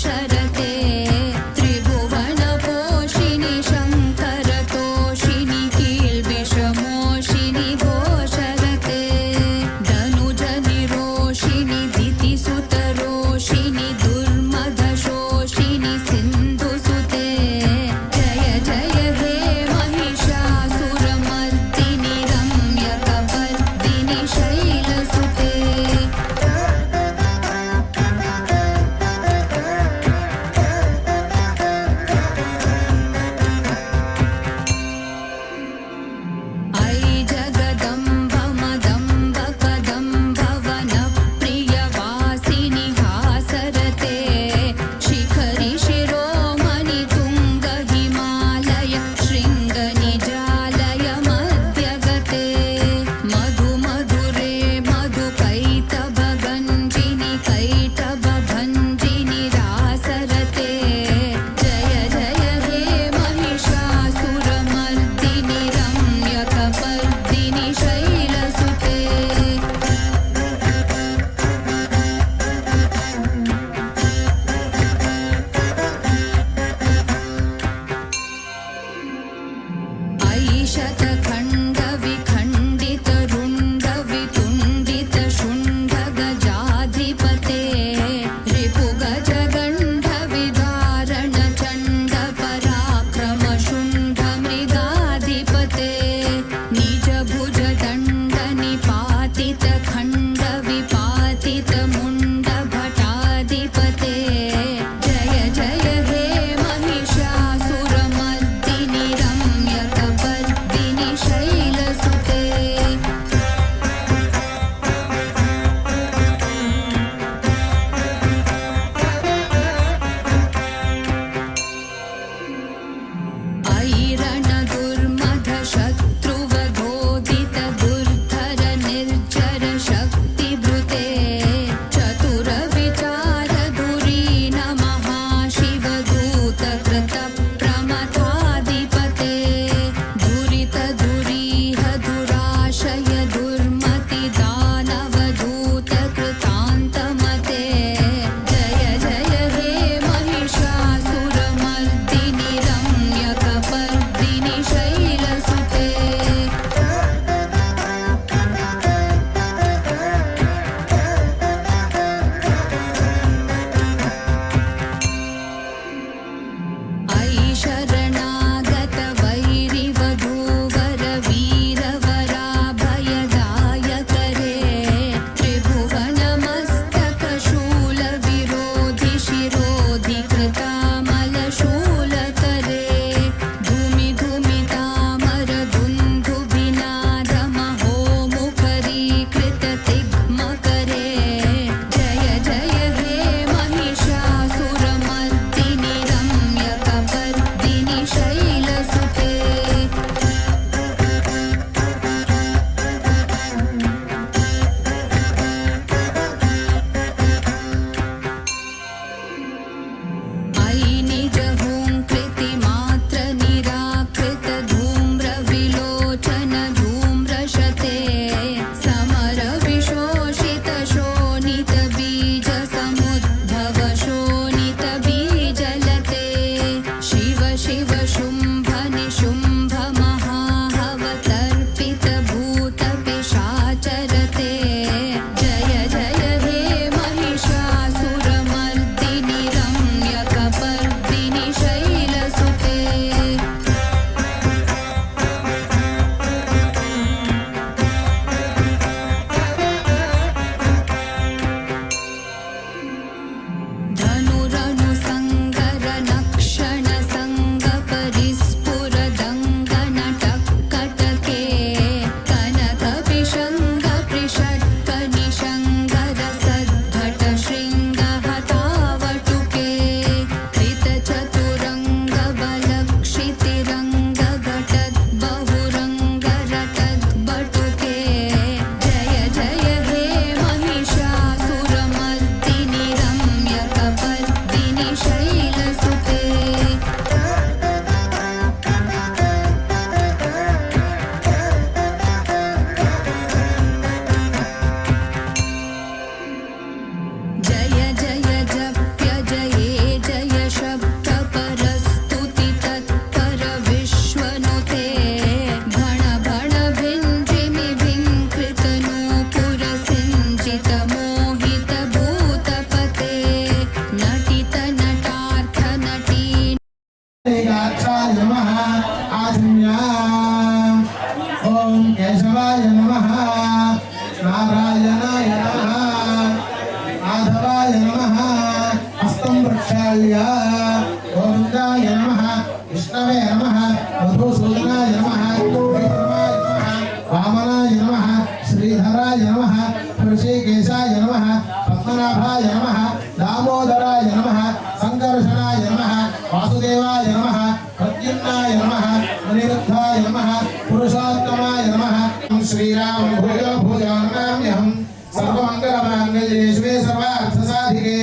शरते त्रिभुवनपोषिणि शङ्करतोषिणि कील्बिषमोषिणि घोषरते धनुजनिरोषिणि दितिसुतरोषिणि दुर्मदशोषिणि सिन्धुसुते जय जय हे महिषासुरमर्दिनि रम्यकपर्दिनि शैलसुते काल्या गोविन्दाय नमः विष्णवे नमः मधुसूदनाय नमः विक्रमाय नमः वामनाय नमः श्रीधराय नमः ऋषिकेशाय नमः पद्मनाभाय नमः दामोदराय नमः संकर्षणाय नमः वासुदेवाय नमः प्रद्युम्नाय नमः अनिरुद्धाय नमः पुरुषोत्तमाय नमः श्रीराम भूयो भूयो नमाम्यहम् सर्वमंगलमांगल्ये शिवे सर्वार्थसाधिके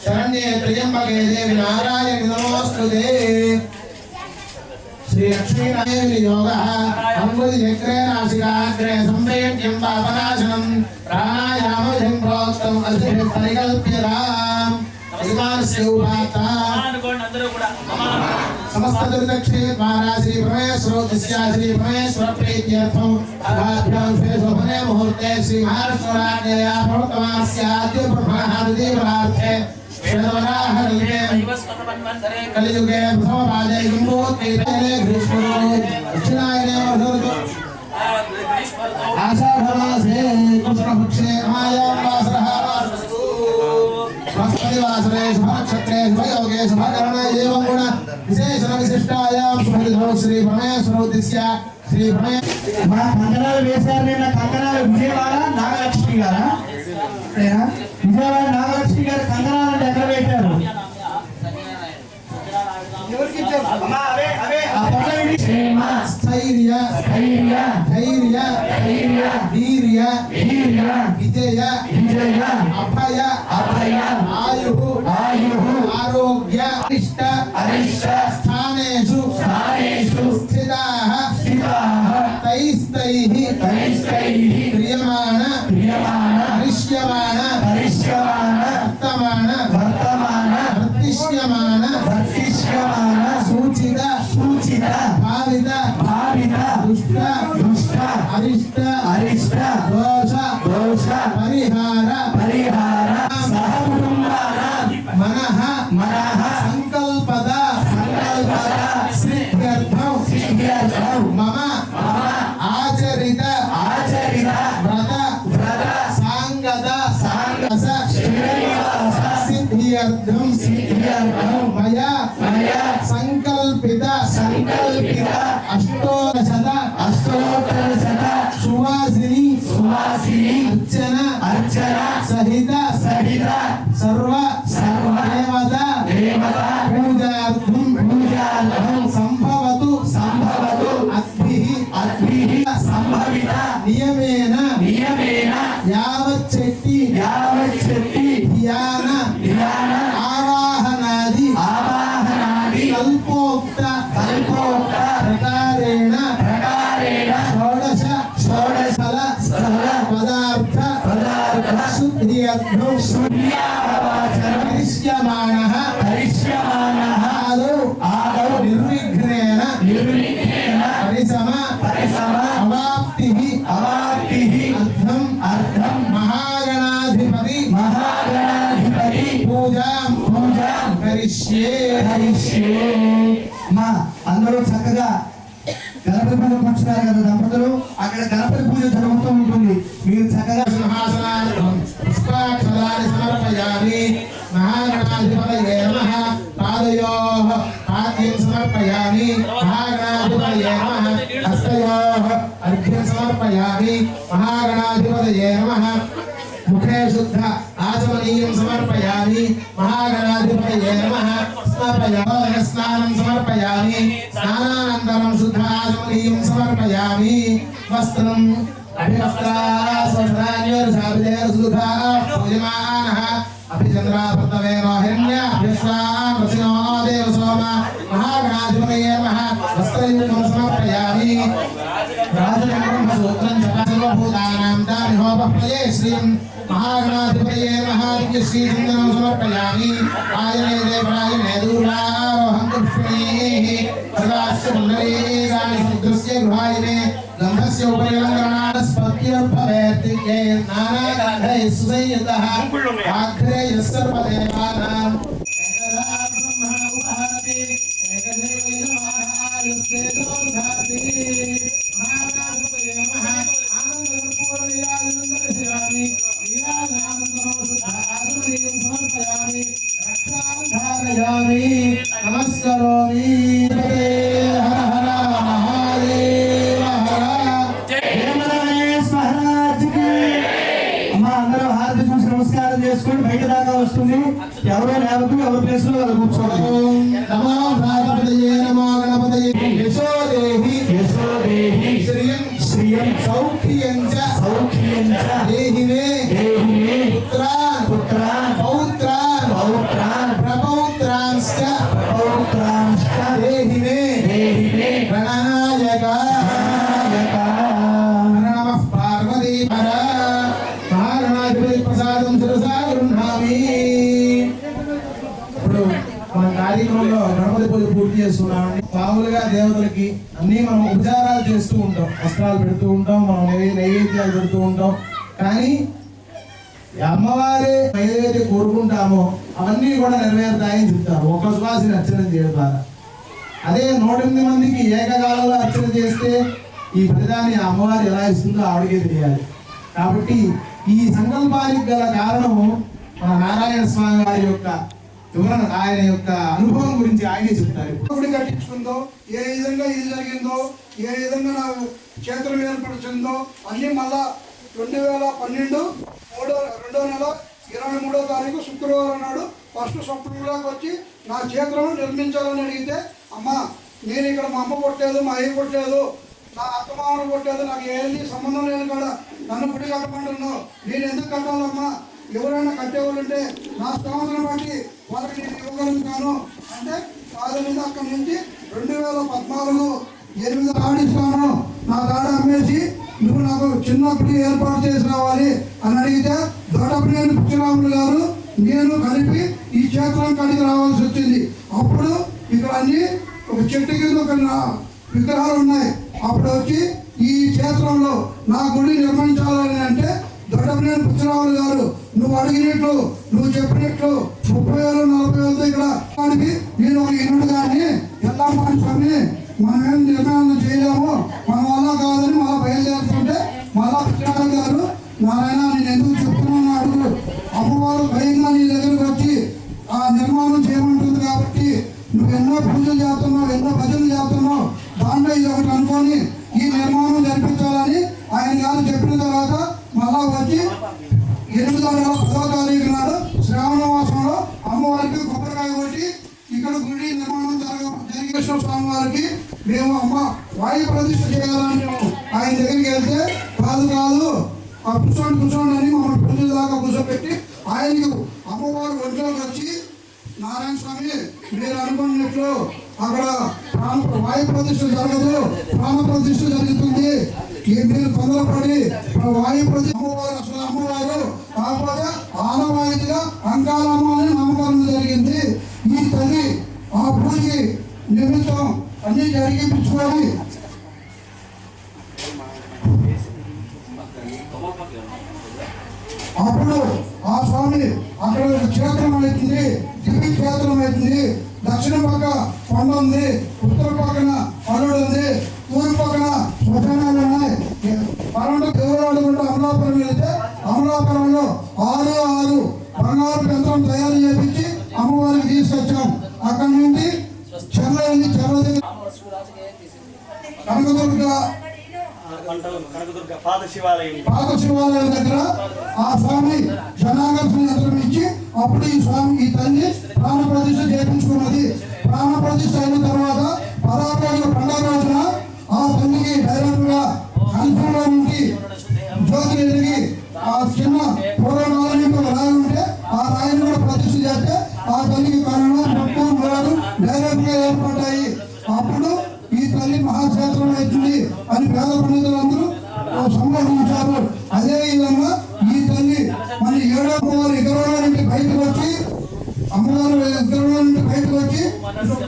शरण्ये त्र्यंबके देवी नारायणि नमोस्तुते श्री लक्ष्मी नारायण योगः अंगुली चक्रे नासिकाग्रे संवेद्यं पापनाशनं प्राणायामं प्रोक्तम् अस्ति परिकल्प्यताम् इमानस्य उपाता समस्त दुर्दक्षे द्वारा श्री परमेश्वरोद्देश्य श्री परमेश्वर प्रीत्यर्थम अभाभ्यां से शोभने मुहूर्ते श्री महाराष्ट्राज्ञया प्रवर्तमानस्य आद्य ब्रह्मणादिति प्रार्थे श्वेतवराहकल्पे कलियुगे प्रथमपादे कुम्भोत्पीठे ग्रीष्मऋतु दक्षिणायने वर्षऋतु आषाढमासे कृष्णपक्षे अमायां वासरः वासरे शुभनक्षत्रे शुभयोगे शुभकरणे एवं गुण विशेषण विशिष्टायां शुभदिनौ श्री परमेश्वरोद्देश्य श्री परमेश्वर మన కంకణాలు వేశారు నిన్న కంకణాలు విజయవాడ నాగలక్ష్మి గారా విజయవాడ నాగలక్ష్మి గారు కంకణాలు అంటే ఎక్కడ పెట్టారు ఎవరికి ఇచ్చారు అమ్మా అవే అవే ఆ పట్ల క్షేమ స్థైర్య ధైర్య ధైర్య ధైర్య వీర్య వీర్య విజయ విజయ అభయ అభయ ఆయు ఆయు ఆరోగ్య ఇష్ట అరిష్ట స్థానేషు స్థానేషు స్థితాః స్థితాః తైస్తైః తైస్తైః క్రియమాణ క్రియమాణ దృశ్యమాణ పరిష్యమాణ వర్తమాన వర్తమాన ప్రతిష్యమాణ ప్రతిష్యమాన సూచిత సూచిత భావిత భావిత దుష్ట దుష్ట అరిష్ట అరిష్ట దోష దోష పరిహార పరిహార సహకుటుంబాన మనః మనః సంకల్పద సంకల్పద సిద్ధ్యర్థం సిద్ధ్యర్థం మమ మమ ఆచరిత ఆచరిత వ్రత వ్రత సాంగత సాంగత శ్రీనివాస సిద్ధ్యర్థం సిద్ధ్యర్థం మయా మయా సంకల్పిత సంకల్పిత అష్టోదశత అష్టోత్తర శత సువాసిని సువాసిని అర్చన అర్చన సహిత సహిత సర్వ సర్వ దేవత దేవత పూజార్థం పూజార్థం సంభవతు సంభవతు అద్భిః అద్భిః సంభవిత నియమేన నియమేన యావచ్చక్తి యావచ్చక్తి ధ్యాన ధ్యాన ఆవాహనాది ఆవాహనాది కల్పోక్త కల్పోక్త ప్రకారేణ ప్రకారేణ షోడశ షోడశల స్థల పదార్థ పదార్థ శుద్ధ్యర్థం శుద్ధ్యావాచనం కరిష్యమాణః కరిష్యమాణః ఆదౌ ఆదౌ నిర్విఘ్నేన నిర్విఘ్నేన పరిసమ పరిసమ అవాప్తిః అవాప్తిః అర్థం అర్థం మహాగణాధిపతి మహాగణాధిపతి పూజాం పూజాం కరిష్యే హరిష్యే మా అందరూ చక్కగా గణపతి పూజ కూర్చున్నారు కదా దంపతులు అక్కడ గణపతి పూజ జరుగుతూ ఉంటుంది మీరు చక్కగా సింహాసనార్థం పుష్పాక్షరాన్ని సమర్పయామి మహాగణాధిపతయే నమః పాదయోః పాద్యం సమర్పయామి మహాగణాధిపతయే నమః హస్తయోః అర్ఘ్యం సమర్పయామి మహాగణాధిపతయే నమః ముఖే శుద్ధ ఆచమనీయం సమర్పయామి మహాగణాధిపతయే నమః స్నాపయామి స్నానం సమర్పయామి స్నానానంతరం శుద్ధ ఆచమనీయం సమర్పయామి వస్త్రం అభివస్త్రాస్వస్త్రాన్యోర్షాభిదేర్సుధా పూజమానః అభిచంద్రాపృతవేనో హిరణ్యాభ్యస్వామసినో దేవ సోమ మహాగణాధిపతయే నమః వస్త్రయుగం సమర్పయామి రాజచంద్రం సూత్రం సర్వభూతానాం దామిహోపప్రయే శ్రీం మహాగణాధిపతయే నమః శ్రీచందనం సమర్పయామి ఆయనే దేవాయనే దూర్వారోహం పుష్పణీః సదాస్య పుండరీకాని సముద్రస్య గృహాయనే గంధస్య ఉపరిలంకరణాస్పత్యర్భవేత్తికే నానాగంధైః సుసంయుతః ఆగ్రే యస్సర్వదేవానాం నమామి నమస్కరోమి హర హర మహాదేవ హర అమ్మా అందరూ హారతి చూసి నమస్కారం చేసుకొని బయట దాకా వస్తుంది. ఎవరో లేవకు ఎవరి ప్లేస్ లో వాళ్ళు కూర్చోండి. నమో గణపతయే నమో గణపతయే యశోదేహి యశోదేహి శ్రియం శ్రియం సౌఖ్యం చ సౌఖ్యం చ దేహి మే పుత్రాన్ పుత్రాన్ పౌత్రాన్ పౌత్రాన్ ప్రపౌత్రాంశ్చ పౌత్రాంశ్చ దేహి మే గణనాయక నమః పార్వతీ హర మహాగణాధిపతి ప్రసాదం శిరసా గృహామి. ఇప్పుడు మన కార్యక్రమంలో గణపతి పూజ పూర్తి చేస్తున్నామండి. మామూలుగా దేవతలకి అన్ని మనం ఉపచారాలు చేస్తూ ఉంటాం, వస్త్రాలు పెడుతూ ఉంటాం, మనం నైవేద్యాలు పెడుతూ ఉంటాం. కానీ ఈ అమ్మవారే ఏదైతే కోరుకుంటామో అవన్నీ కూడా నెరవేరుతాయని చెప్తారు ఒక్క శ్వాసని అర్చన చేయడం ద్వారా. అదే 108 మందికి ఏకకాలంలో అర్చన చేస్తే ఈ ఫలితాన్ని ఆ అమ్మవారు ఎలా ఇస్తుందో ఆవిడకే తెలియాలి. కాబట్టి ఈ సంకల్పానికి గల కారణం మన నారాయణ స్వామి వారి యొక్క వివరణ, ఆయన యొక్క అనుభవం గురించి ఆయనే చెప్తారు. గుడి కట్టించుకుందో, ఏ విధంగా ఇది జరిగిందో, ఏ విధంగా నా క్షేత్రం ఏర్పడుతుందో అన్నీ మళ్ళా 2012 2వ నెల 23వ తారీఖు శుక్రవారం నాడు ఫస్ట్ స్వప్నంలోకి వచ్చి నా క్షేత్రం నిర్మించాలని అడిగితే, అమ్మ నేను ఇక్కడ మా అమ్మ కొట్టలేదు, మా అయ్య కొట్టలేదు, నా అత్తమామను కొట్టలేదు, నాకు ఏది సంబంధం లేదు కూడా నన్ను గుడి కట్టమంటున్నావు, నేను ఎందుకు కట్టాలమ్మా, ఎవరైనా కట్టేవాళ్ళు ఉంటే నా స్తోమతను బట్టి వాళ్ళకి నేను ఇవ్వగలుగుతాను అంటే, కాదని అక్కడి నుంచి 2014 8 ఆడిస్తాను, నా కాడ అమ్మేసి నువ్వు నాకు చిన్న గుడి ఏర్పాటు చేసి రావాలి అని అడిగితే దొడపనేని పుచ్చరాములు గారు నేను కలిపి ఈ క్షేత్రం కడిగి రావాల్సి వచ్చింది. అప్పుడు ఇక్కడ అన్ని ఒక చెట్టు కింద ఒక విగ్రహాలు ఉన్నాయి. అప్పుడు వచ్చి ఈ క్షేత్రంలో నా గుడి నిర్మించాలని అంటే దొడపనేని పుచ్చరాములు గారు నువ్వు అడిగినట్లు నువ్వు చెప్పినట్లు 30,000 40,000 ఇక్కడ వాడికి నేను ఒక ఇనుడు కానీ ఎలా స్వామి మనమేం నిర్ణయాలు చేయలేము, మన వల్ల కాదని మళ్ళీ బయలుదేరుతుంటే మళ్ళా పుచ్చరాములు గారు నారాయణ నేను ఎందుకు చెప్తున్నాను అడుగు, అమ్మవారు భయంగా నీ దగ్గరకు వచ్చి ఆ నిర్మాణం చేయమంటుంది కాబట్టి నువ్వు ఎన్నో పూజలు చేస్తున్నావు, ఎన్నో భజనలు చేస్తున్నావు, దాంట్లో ఇది ఒకటి అనుకొని ఈ నిర్మాణం జరిపించాలని ఆయన గారు చెప్పిన తర్వాత మళ్ళా వచ్చి 8వ నెల 10వ తారీఖు నాడు శ్రావణ మాసంలో అమ్మవారికి కొబ్బరికాయ కొట్టి ఇక్కడ గుడి నిర్మాణం జరిగే స్వామి వారికి మేము అమ్మ వాయు ప్రతిష్ఠ చేయాలని మేము ఆయన దగ్గరికి వెళ్తే కాదు ఆ కూర్చోండి అని మమ్మల్ని పూజల దాకా కూర్చోబెట్టి ఆయనకు అమ్మవారు ఒంట్లోకి వచ్చి నారాయణ స్వామి మీరు అనుకున్నట్లు అక్కడ వాయు ప్రతిష్ఠ జరగదు, ప్రాణ ప్రతిష్ఠ జరుగుతుంది, మీరు తొందరపడి వాయు ప్రతిష్ఠ అమ్మవారు అసలు అమ్మవారు కాకపోతే ఆనవాయితీగా అంకాలమ్మ అని నామకరణం జరిగింది. ఈ తల్లి ఆ పూజకి నిమిత్తం అన్ని జరిగించుకొని అప్పుడు ఆ స్వామి అక్కడ క్షేత్రం అవుతుంది, దివ్య క్షేత్రం అవుతుంది. దక్షిణ పక్క కొండ ఉంది, ఉత్తర పక్కన పనుడు ఉంది, తూర్పు పక్కన శ్మశానాలు ఉన్నాయి. పన్నెండు దేవరాలు కూడా అమలాపురం వెళితే అమలాపురంలో 6 బంగారు యంత్రం తయారు చేయించి అమ్మవారికి తీసుకొచ్చాం. అక్కడి నుండి చెర్ల కనకదుర్గ పాత శివాలయం దగ్గర ఆ స్వామి జనాగర్భం యంత్రం ఇచ్చి అప్పుడు ఈ తల్లి ప్రాణ ప్రతిష్ఠ చేయించుకున్నది. ప్రాణ ప్రతిష్ఠ అయిన తర్వాత 16వ రోజు పండుగ రోజున ఆ తల్లికి డైరెక్ట్ గా కంఠంలో నుండి జ్యోతి ఎదిగి ఆ చిన్న పూర్వకాలంలో రాయి ఉంటే ఆ రాయిని కూడా ప్రతిష్ఠ చేస్తే ఆ తల్లికి కన్ను ముక్కు నోరు డైరెక్ట్ గా ఏర్పడ్డాయి. అప్పుడు ఈ తల్లి మహాక్షేత్రం అవుతుంది అని పేద పండితులందరూ సంబోధించారు. అదే విధంగా ఈ తల్లి మన 7వ అమ్మవారు ఎగరవడం నుండి బయటకు వచ్చి అమ్మవారు ఎగరవడం నుండి బయటకు వచ్చి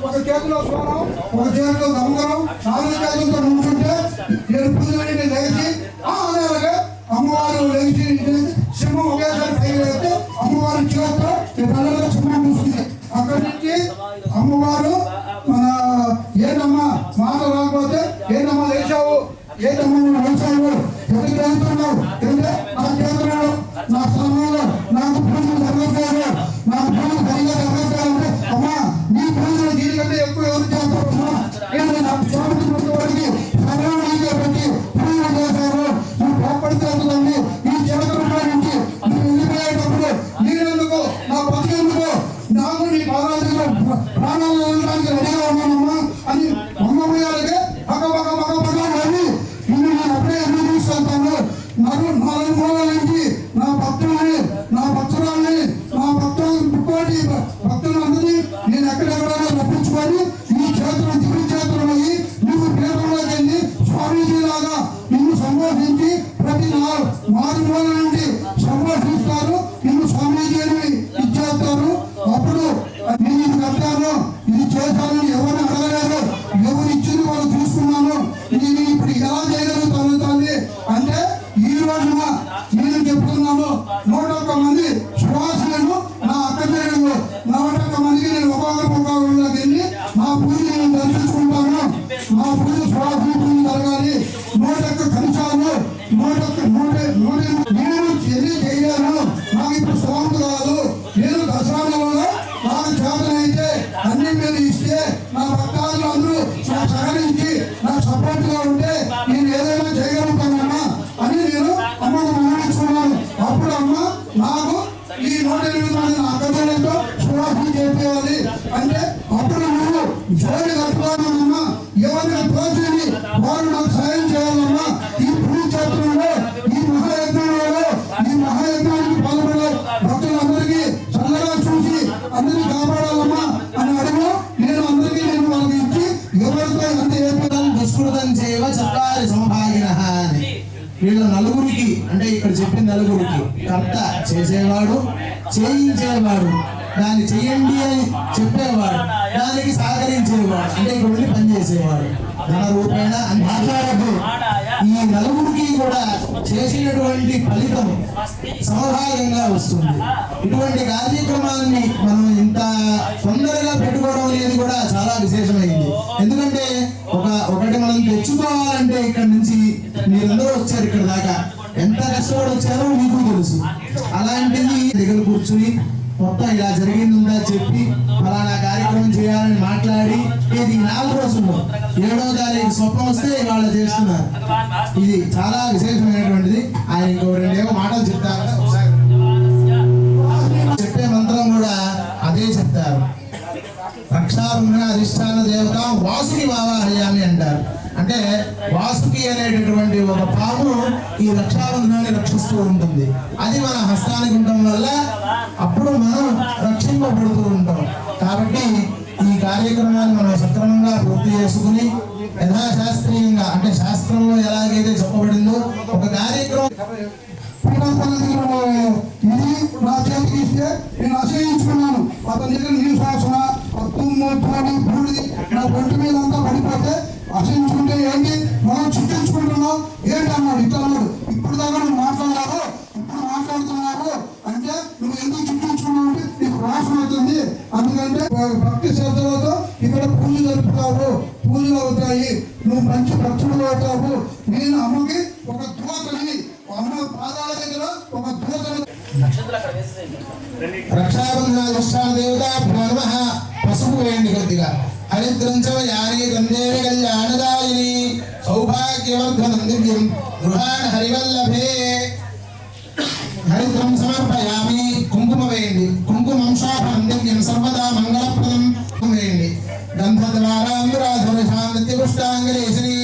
ఒక చేతిలో స్వరం, ఒక చేతిలో గమనం, 4 చేతులతో నుంచుంటే 7 పూజలు లేచి అలాగే అమ్మవారు లేచి సింహం ఒకేసారి పైకి వేస్తే అమ్మవారు చేతితో ఈ సింహం కూర్చుంది. అక్కడి నుంచి అమ్మవారు మన ఏంటమ్మా మాట రాకపోతే ఏంటమ్మా లేచావు, ఏంటమ్మా నువ్వు లేచావు, ఎందుకు లేస్తున్నావు అంటే నా చేతుల్లో నా స్థానంలో నాకు పూజలు జరగలేదు, నాకు పూజలు సరిగా జరగలేదంటే అమ్మా ప్రాణాలు వెళ్ళడానికి రెడీగా ఉన్నానమ్మా అని అమ్మమ్మ గారికి పక్క నేను అప్పుడే ఎందుకు తీసుకెళ్తాను. నాకు 4 మూలల నుంచి నా భక్తుల్ని, నా భక్తురాల్ని, నా భక్తులని భక్తులందరినీ నేను ఎక్కడెక్కడైనా రప్పించుకొని ఈ చేతులు దిగులు చేతులు అయ్యి నువ్వు పీఠంలోకి వెళ్ళి స్వామీజీ లాగా నిన్ను సంబోధించి ప్రతి 4 మూలల నుండి సంబోధిస్తారు. నిన్ను స్వామీజీ అని ఇచ్చేస్తారు. అప్పుడు నేను ఇది కట్టాను, ఇది చేశాను, ఎవరు అడగలేదు, ఎవరు ఇచ్చింది వాళ్ళు తీసుకున్నాను, నేను ఇప్పుడు ఎలా చేయగలుగుతాను తల్లి అంటే ఈ రోజున నేను చెప్తున్నాను. 101 మంది సువాసులను నా అక్క చెల్లెలు 101 మందికి నేను ఒక్కొక్కరికి వెళ్ళి నా పూజ నేను దర్శించుకుంటాను. నా పూజ సువాసుల పూజ జరగాలి. 101 కనిషాలు 101 నేను ఎన్ని చేయలేను. నాకు ఇప్పుడు స్వామి కాదు. నేను దసరాలో నాకు చేతనైతే అన్ని మీరు ఇస్తే నా భక్తాదులు అందరూ నాకు సహకరించి నాకు సపోర్ట్ గా ఉంటే నేను ఏదైనా చేయగలుగుతానమ్మా అని నేను అమ్మకు మనవించుకున్నాను. అప్పుడు అమ్మ నాకు ఈ 108 మంది నా అక్కతో సువాసన చేసేయాలి అంటే అప్పుడు నువ్వు జోడి కట్టుకోవాలమ్మా. ఎవరిని తోచింది వారు నాకు సాయం చేయాలమ్మా. ఈ పుణ్యక్షేత్రంలో ఈ మహాయజ్ఞానికి పాల్పడే భక్తులందరికీ చల్లగా చూసి అందరినీ కాపాడాలమ్మా అని అడుగు. నేను అందరికీ నేను వాళ్ళకి ఇచ్చి ఎవరితో ఎంత ఏర్పడాలి దుష్కృతం చేయవ చత్వారి సంభాగినః అని వీళ్ళ నలుగురికి అంటే ఇక్కడ చెప్పిన నలుగురికి కర్త చేసేవాడు, చేయించేవాడు, దాన్ని చెయ్యండి అని చెప్పేవాడు, దానికి సహకరించేవాడు అంటే ఇక్కడ వెళ్ళి పనిచేసేవాడు, ధన రూపేణ అని మాట్లాడద్దు. ఈ నలుగురికి కూడా చేసినటువంటి ఫలితం సమభాగంగా వస్తుంది. ఇటువంటి కార్యక్రమాన్ని మనం ఇంత తొందరగా పెట్టుకోవడం అనేది కూడా చాలా విశేషమైంది. ఎందుకంటే ఒకటి మనం తెచ్చుకోవాలంటే ఇక్కడ నుంచి మీరందరూ వచ్చారు ఇక్కడ దాకా, ఎంత కష్టపడి వచ్చారో మీకు తెలుసు. అలాంటిది దగ్గర కూర్చుని మొత్తం ఇలా జరిగిందా చెప్పి ఫలానా కార్యక్రమం చేయాలని మాట్లాడి ఇది 4 రోజుల్లో 7వ తారీఖు స్వప్నం వస్తే ఇవాళ చేస్తున్నారు. ఇది చాలా విశేషమైనటువంటిది. ఆయన ఇంకో 2 మాటలు చెప్తారు. ఒకసారి చెప్పే మంత్రం కూడా అదే చెప్తారు. రక్షాబంధన అధిష్టాన దేవత వాసుకి వావాహయామి అంటారు. అంటే వాసుకి అనేటటువంటి ఒక పాము ఈ రక్షాబంధనాన్ని రక్షిస్తూ ఉంటుంది. అది మన హస్తానికి ఉండటం వల్ల అప్పుడు మనం రక్షింపబడుతూ ఉంటాం. కాబట్టి ఈ కార్యక్రమాన్ని మనం సక్రమంగా పూర్తి చేసుకుని యథాశాస్త్రీయంగా అంటే శాస్త్రంలో ఎలాగైతే చెప్పబడిందో ఒక కార్యక్రమం ఇది నా చేతికి ఇస్తే నేను ఆశ్రయించుకున్నాను. అతని దగ్గర నీరు శాసన బూడిది నా ఒంటి మీద అంతా పడిపోతే ఆశ్రయించుకుంటే ఏంటి మనం చుట్టించుకుంటున్నాం ఏంటి అన్నాడు. ఇతరుడు ఇప్పుడు దాకా నువ్వు మాట్లాడారు, ఇప్పుడు మాట్లాడుతున్నారు అంటే నువ్వు ఎందుకు చుట్టించుకున్నావు అంటే నీకు వాసన అవుతుంది. అందుకంటే భక్తి శ్రద్ధలతో ఇక్కడ పూజలు జరుపుతావు, పూజలు అవుతాయి, నువ్వు మంచి భక్తులు అవుతావు. నేను అమ్మకి ఒక దూతని అమ్మ పాదాల దగ్గర ఒక దూతని రక్షాబంధనాధిష్టాన దేవత పసుపు వేయండి కొద్దిగా. హరిద్రంచవ యాని తందేవి కళ్యాణదాయిని సౌభాగ్యవర్ధనం దివ్యం గృహాణ హరివల్లభే. హరిద్రం సమర్పయామి. కుంకుమ వేయండి. కుంకుమం శాపం దివ్యం సర్వదా మంగళప్రదం వేయండి. గంధద్వారాంబురాధురశాం నిత్యపుష్టాంగలేశనీ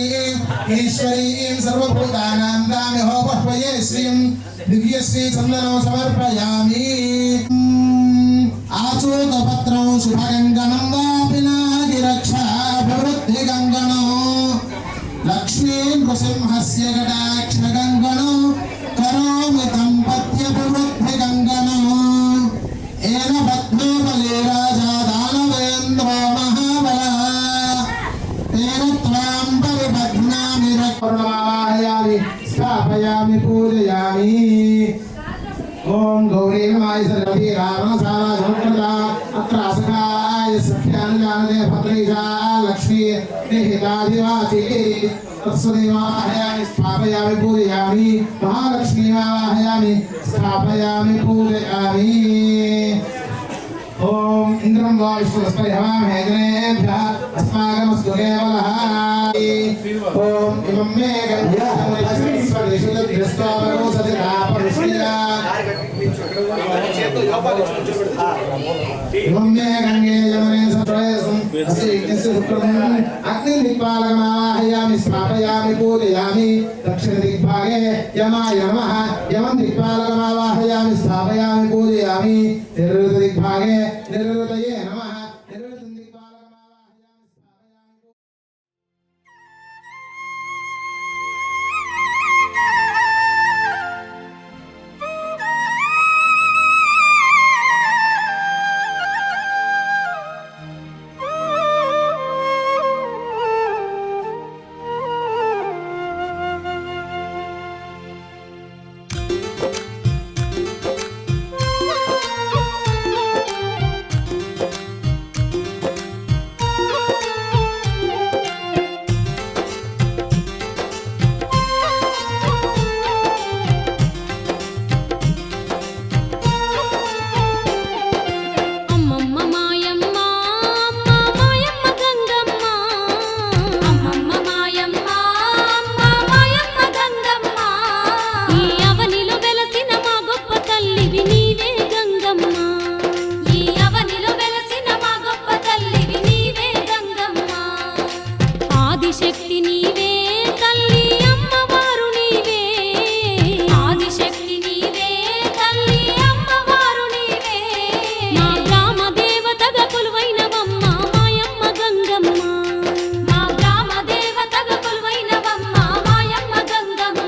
ఈశ్వరీం సర్వభూతానాం దామ్యహో పహ్వయే శ్రీం దివ్యశ్రీ చందనం సమర్పయామి. ఆచూతపత్రం శుభగంగణం వాపి నాగిరక్షాభివృద్ధి గంగణం లక్ష్మీ నృసింహస్య కటాక్ష గంగణం కరోమి దంపత్యభివృద్ధి గంగణం ఏన పద్మోపలే రాజా దానవేంద్రో మహాబలః తేన త్వాం పరిపద్నామి రక్షామి స్థాపయామి పూజయామి. ఓం గౌరీ నమాయ సర్వీ రామసారాధోత్రదా అత్రాసకాయ సఖ్యానుజానదే భద్రైషా లక్ష్మీ నిహితాదివాసి తత్స్వదేవాహయామి స్థాపయామి పూజయామి. మహాలక్ష్మీవాహయామి స్థాపయామి పూజయామి. ఓం ఇంద్రం వా విష్ణుస్పరిహవామహే జనేభ్యః అస్మాకమస్తు కేవలః. ఓం ఇమం మే గంధ్యాః మే గంగే యమునే సత్రయసం అసి యజ్ఞస్య శుక్రం అగ్ని దిక్పాలకమావాహయామి స్థాపయామి పూజయామి దక్షిణ దిగ్భాగే యమాయ నమః యమం దిక్పాలకమావాహయామి స్థాపయామి పూజయామి నిరుత దిగ్భాగే నిరుతయే నమః నిరుత దిక్పాలకమావాహయామి స్థాపయామి అమ్మమ్మ మాయమ్మ అమ్మ మాయమ్మ గంగమ్మ అమ్మమ్మ మాయమ్మ అమ్మ మాయమ్మ గంగమ్మ ఈ అవనిలో వెలసిన మా గొప్ప తల్లివి నీవే గంగమ్మ ఈ అవనిలో వెలసిన మా గొప్ప తల్లివి నీవే గంగమ్మ ఆదిశక్తి నీవే తల్లి అమ్మవారు నీవే ఆదిశక్తి నీవే తల్లి అమ్మవారు నీవే మా గ్రామ దేవతగా కొలువైనవమ్మ మాయమ్మ గంగమ్మ మా గ్రామ దేవతగా కొలువైనవమ్మ మాయమ్మ గంగమ్మ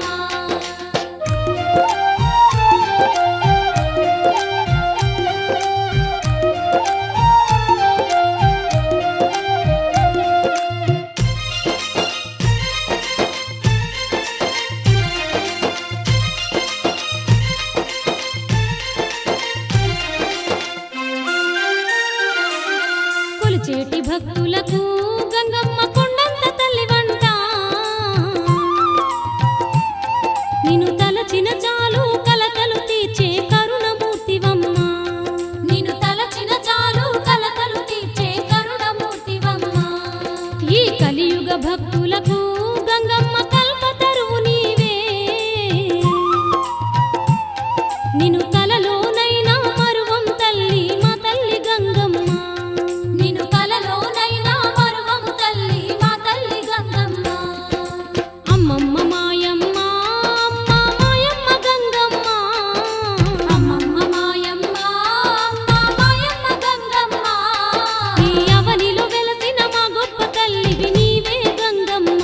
కొలిచేటి భక్తులకు గంగమ్మ కొండంత తల్లి వంట నిన్ను తలచిన చాలు కలకలు తీర్చే కరుణమూర్తివమ్మ నిన్ను తలచిన చాలు కలకలు తీర్చే కరుణమూర్తివమ్మ ఈ కలియుగ భక్తులకు గంగమ్మ కల్పతరువు నీవే నిన్ను కలలోనైనా మరువం తల్లి మా తల్లి గంగమ్మ నిన్ను కలలోనైనా మరువం తల్లి మా తల్లి గంగమ్మ అమ్మమ్మ మాయమ్మ అమ్మ మాయమ్మ గంగమ్మ అమ్మమ్మ మాయమ్మ అమ్మ మాయమ్మ గంగమ్మ ఈ అవనిలో వెలసిన మా గొప్ప తల్లివి నీవే గంగమ్మ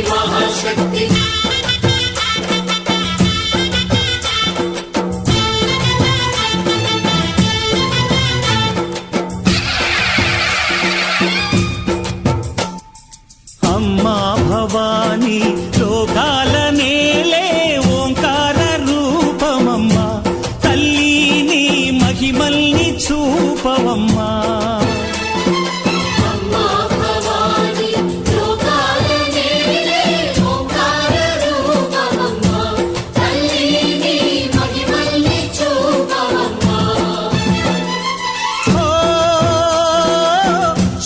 మహాశక్తి మహాశక్తి అమ్మా భవాని లోకాల నేలే ఓంకార రూపమమ్మా తల్లిని మహిమల్ని చూపవమ్మా అమ్మా భవాని లోకాల నేలే ఓంకార రూపమమ్మా తల్లిని మహిమల్ని చూపవమ్మా ఓ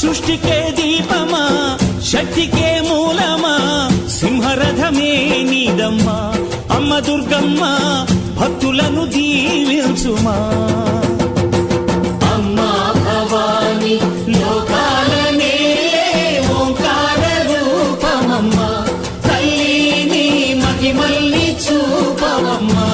సృష్టికే దీపమా శక్తికే మూలమా సింహరథమే నీదమ్మా అమ్మ దుర్గమ్మ భక్తులను దీవించుమా అమ్మా భవాని లోకాల నేలే ఓంకార రూపమమ్మా తల్లిని మహిమల్ని చూపవమ్మా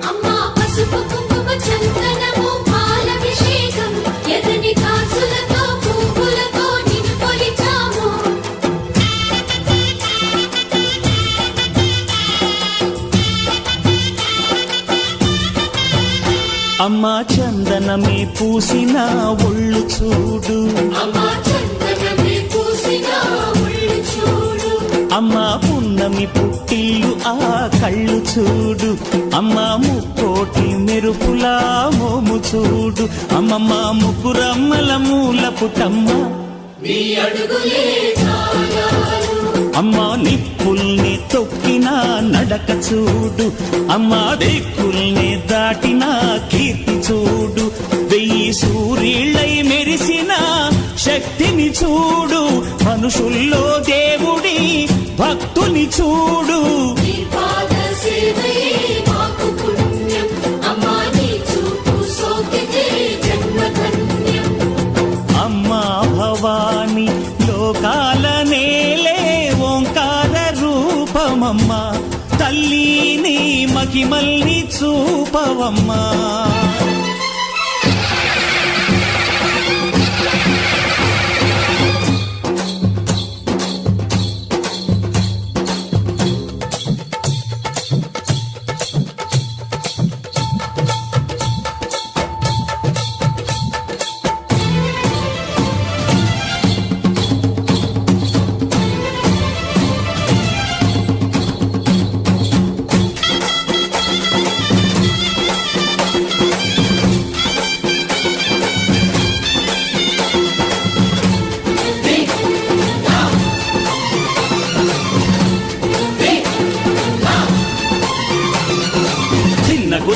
అమ్మా పసుపు కుంకుమ చందనము పాలభిషేకం ఎదని కాసులతో పువ్వులతో నిన్ను కొలిచాము అమ్మా చందనమే పూసిన ఒళ్ళు చూడు అమ్మా చందనమే పూసిన ఒళ్ళు చూడు అమ్మా పున్నమి పుట్టిల్లు ఆ కళ్ళు చూడు అమ్మా ముక్కోటి మెరుపులా మోము చూడు అమ్మమ్మ ముగ్గురమ్మల మూల పుటమ్మ నీ అడుగులే చాలాలు అమ్మా నిప్పుల్ని తొక్కిన నడక చూడు అమ్మా దిక్కుల్ని దాటిన కీర్తి చూడు వెయ్యి సూర్యుళ్ళై మెరిసిన శక్తిని చూడు మనుషుల్లో దేవుడి భక్తుని చూడు నీ పాద సేవయే మాకు పుణ్యం అమ్మా నీ చూపు సోకితే జన్మధన్యం అమ్మా భవాని లోకాల నేలే ఓంకార రూపమమ్మా తల్లిని మహిమల్ని చూపవమ్మా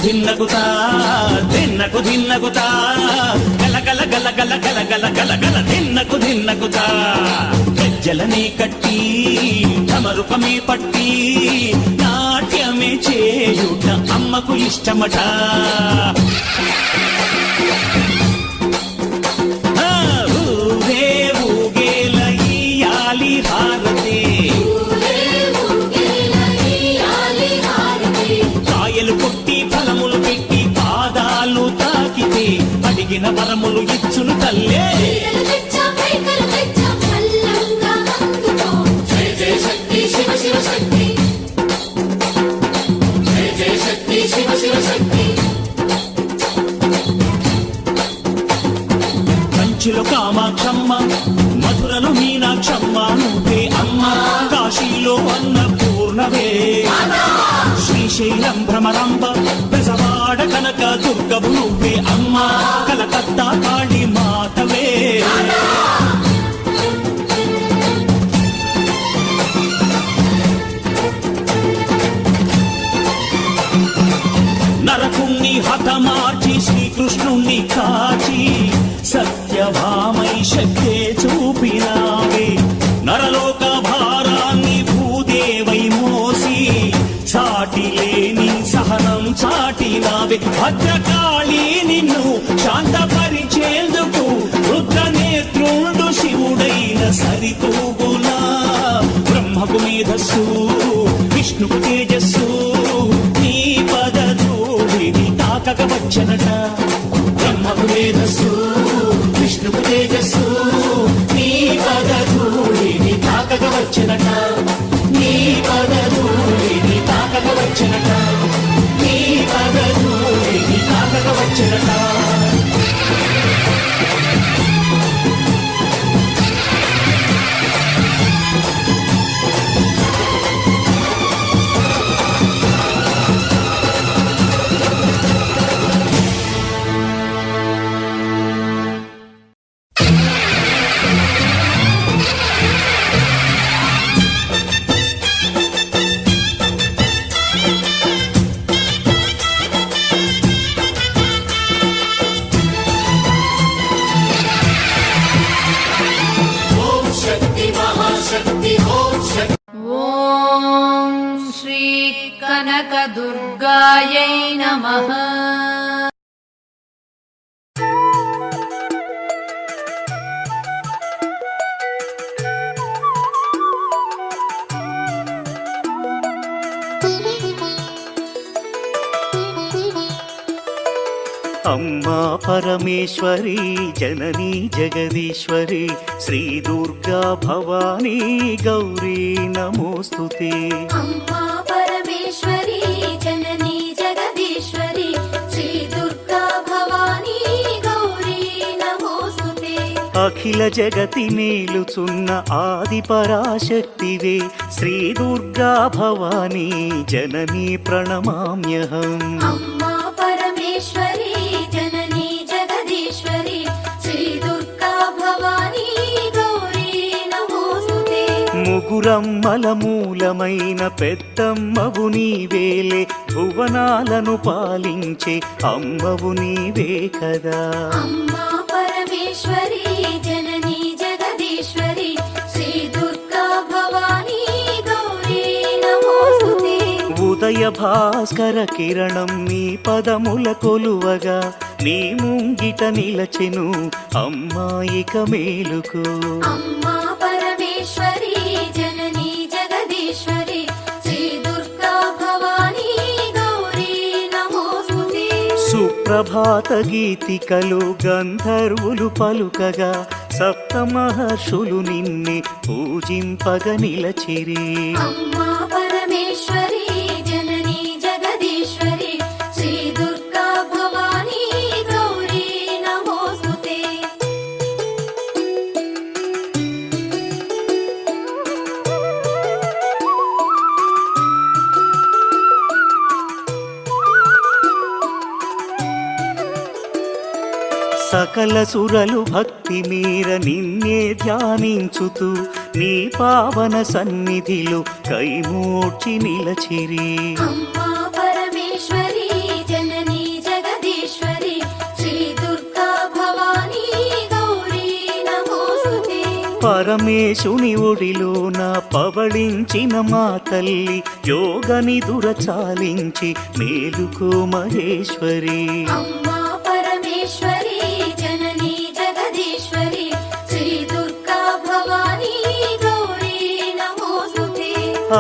ధిన్నగుతా ధిన్నగుతా గల గల గల గల గల గల గల గల ధిన్నగుతా గజ్జలనే కట్టి ఢమరుకమే పట్టి నాట్యమే చేయుట అమ్మకు ఇష్టమట ఊరే ఊగేల ఇయ్యాలి హారతి కాయలు కొట్టి ఫలములు పెట్టి పాదాలు తాకితే అడిగిన వరములు ఇచ్చును తల్లే జయ జయ శక్తి శివ శివ శక్తి జయ జయ శక్తి శివ శివ శక్తి కంచిలో కామాక్షమ్మ మధురలో మీనాక్షమ్మ నువ్వే అమ్మ కాశీలో అన్నపూర్ణవే శ్రీశైలం భ్రమరంబ బెజవాడ కనక దుర్గవు నువ్వే అమ్మ కలకత్తా కాళీ మాతవే నరకుణ్ణి హతమార్చి శ్రీకృష్ణుణ్ణి కాచి సత్యభామై శక్తే చూపినావే నరలోక భారాన్ని భూదేవై మోసి సాటి లేని సహనం చాటినావే భద్రకాళి నిన్ను శాంతపరిచేందుకు రుద్రనేత్రుండు శివుడైన సరితూగులా బ్రహ్మకు మేధస్సు విష్ణుకు తేజస్సు నీ పదధూళిని తాకక వచ్చనట బ్రహ్మకు మేధస్సు విష్ణుకు తేజస్సు నీ పదధూళిని తాకక వచ్చనట నీ పదధూళిని తాకక వచ్చనట నీ పదధూళిని తాకక వచ్చనట ఓం శక్తి మహాశక్తి ఓం శక్తి ॐ श्री कनकदुर्गायै नमः। అమ్మా పరమేశ్వరి జననీ జగదీశ్వరి శ్రీ దుర్గా భవానీ గౌరీ నమోస్తుతే अम्मा परमेश्वरी जननी जगदीश्वरी श्री दुर्गा भवानी गौरी नमोस्तुते। అఖిల జగతి నేలుచున్న ఆది పరాశక్తివే శ్రీ దుర్గా భవానీ జననీ ప్రణమామ్యహం अम्मा परमेश्वरी जननी जगदीश्वरी श्री दुर्गा भवानी गौरी नमोस्तुते। ముగురమ్మల మూలమైన పెద్దమ్మవు నీవేలే భువనాలను పాలించే అమ్మవు నీవే కదా अम्मा परमेश्वरी जननी जगदीश्वरी श्री दुर्गा भवानी गौरी नमोस्तुते। ఉదయ భాస్కర కిరణం నీ పదముల కొలువగా నీ ముంగిట నిలచెను అమ్మాయిక మేలుకు अम्मा परमेश्वरी जननी जगदीश्वरी श्री दुर्गा भवानी गौरी नमोस्तुते। సుప్రభాత గీతికలు గంధర్వులు పలుకగా సప్త మహర్షులు నిన్నే పూజింపగ నిలచిరి अम्मा परमेश्वरी जननी जगदीश्वरी श्री दुर्गा भवानी गौरी नमोस्तुते। సకల సురలు భక్తి మీర నిన్నే ధ్యానించుతూ నీ పావన సన్నిధిలో కైమూర్చి నిలచిరి अम्मा परमेश्वरी जननी जगदीश्वरी श्री दुर्गा भवानी गौरी नमोस्तुते। పరమేశుని ఒడిలోన పవళించిన మా తల్లి యోగని దురచాలించి మేలుకో మహేశ్వరి अम्मा परमेश्वरी जननी जगदीश्वरी श्री दुर्गा भवानी गौरी नमोस्तुते।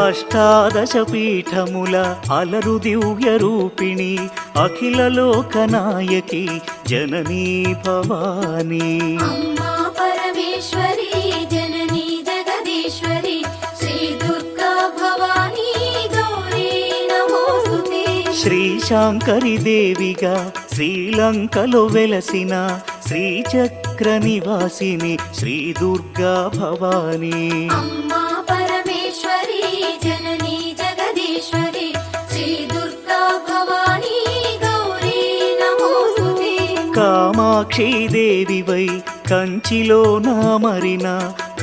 అష్టాదశ పీఠముల అలరు దివ్య రూపిణి అఖిల లోకనాయకి జననీ భవానీ अम्मा परमेश्वरी जननी जगदीश्वरी श्री दुर्गा भवानी गौरी नमोस्तुते। శ్రీశాంకరి దేవిగా శ్రీలంకలో వెలసిన శ్రీచక్ర నివాసిని శ్రీ దుర్గా భవానీ अम्मा परमेश्वरी जननी जगदीश्वरी श्री दुर्गा भवानी गौरी नमोस्तुते। కామాక్షి దేవివై కంచిలో నామరిన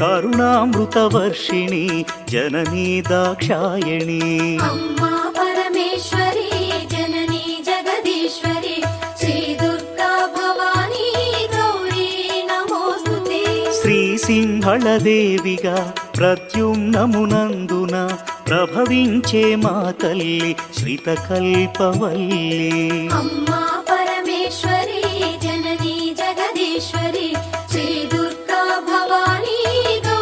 కరుణామృత వర్షిణి జననీ దాక్షాయణి अम्मा परमेश्वरी जननी जगदीश्वरी श्री दुर्गा भवानी गौरी नमोस्तुते। శ్రీ సింహళదేవిగా ప్రద్యుమ్నమునందున ప్రభవించే మా తల్లి శ్రితకల్పవల్లి अम्मा परमेश्वरी जननी जगदीश्वरी श्री दुर्गा भवानी गौरी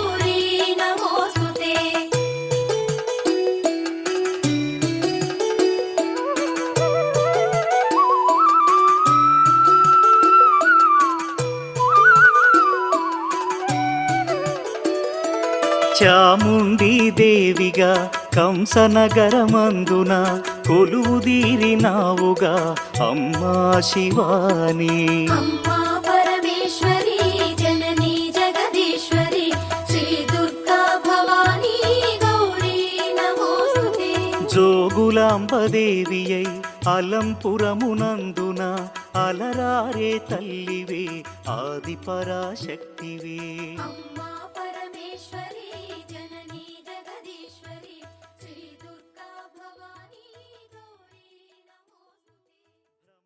చాముండి దేవిగా కంసనగరమందున కొలువుదీరినావుగా అమ్మా శివాని. అమ్మా పరమేశ్వరి జననీ జగదీశ్వరి శ్రీ దుర్గా భవానీ గౌరీ నమోస్తుతే. జోగులాంబదేవియై అలంపురమునందున అలరారే తల్లివే ఆది పరాశక్తివే. అమ్మా పరమేశ్వరి జననీ జగదీశ్వరి శ్రీ దుర్గా భవానీ గౌరీ నమోస్తుతే.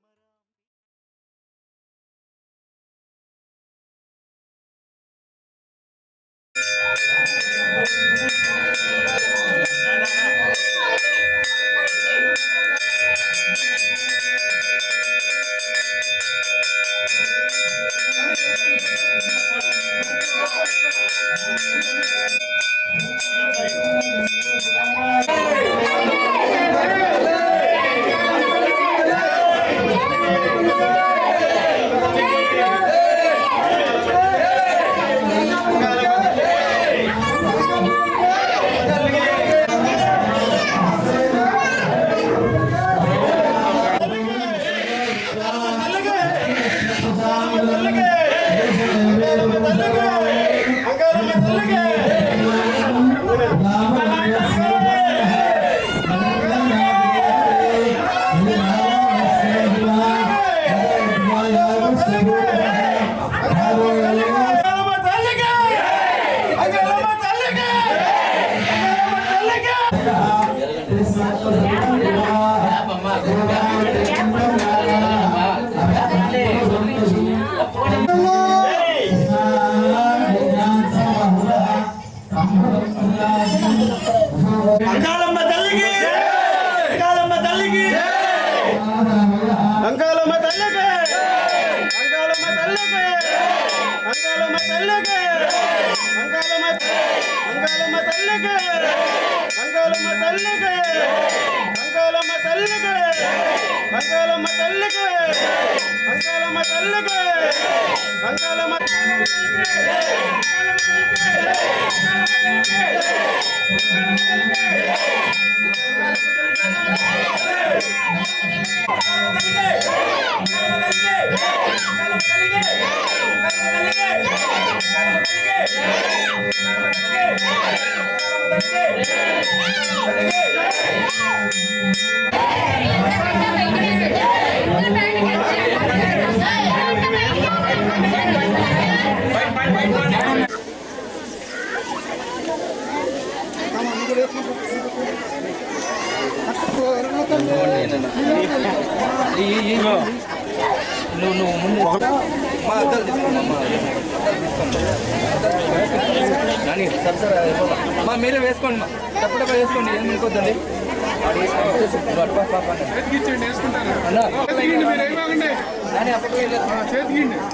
అంకాలమ్మ తల్లికి అంకాలమ్మ తల్లికి అంకాలమ్మ తల్లికి అంకాలమ్మ తల్లికి అంకాలమ్మ తల్లికి అంకాలమ్మ అంకాలమ్మ తల్లికి అంకాలమ్మ తల్లికి అంకాలమ్మ తల్లికి అంకాలమ్మ తల్లికి అంకాలమ్మ తల్లికి అంకాలమ్మ మీరే వేసుకోండి తప్పకుండా వేసుకోండి ఏం అనుకోద్దండి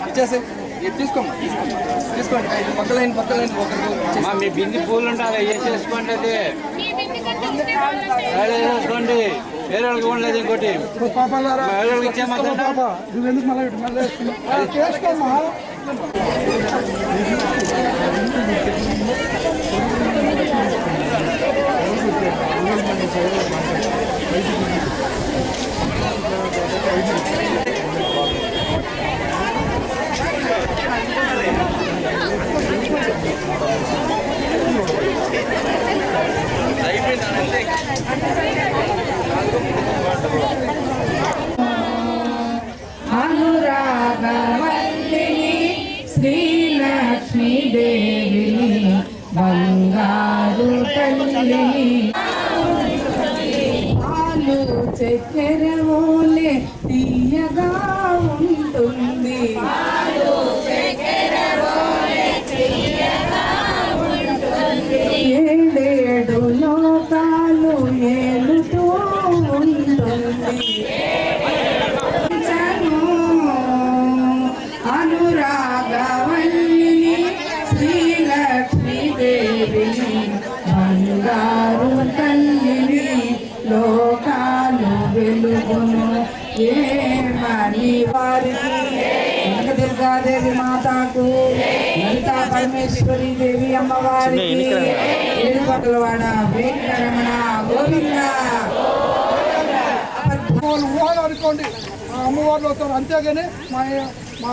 ఇచ్చేసి తీసుకోండి తీసుకోండి పక్క లైన్ మీ బింది పూలు ఉండాలి వేసేసుకోండి అది వేసుకోండి వేరే వాళ్ళకి ఇవ్వలేదు ఇంకోటి వేరే వాళ్ళకి ఇచ్చేయమంటారా అనురాగవల్లిని శ్రీలక్ష్మీదేవిని బంగారు తల్లిని పాలు చక్కెర ఓలే తీయగా ఉంటుంది ఏడేడు లోకాలు ఏలుతూ ఉంటుంది అనురాగవల్లిని శ్రీలక్ష్మీదేవిని బంగారు తల్లిని లోకాలు వెలుగును ఏమని వారికి దుర్గా దుర్గాదేవి మాతాకు, లలితా పరమేశ్వరి దేవి అమ్మవారికి, ఏడుకొండలవాడ వెంకటరమణ గోవింద. వాళ్ళు అనుకోండి అమ్మవారిలో వస్తారు, అంతేగాని మా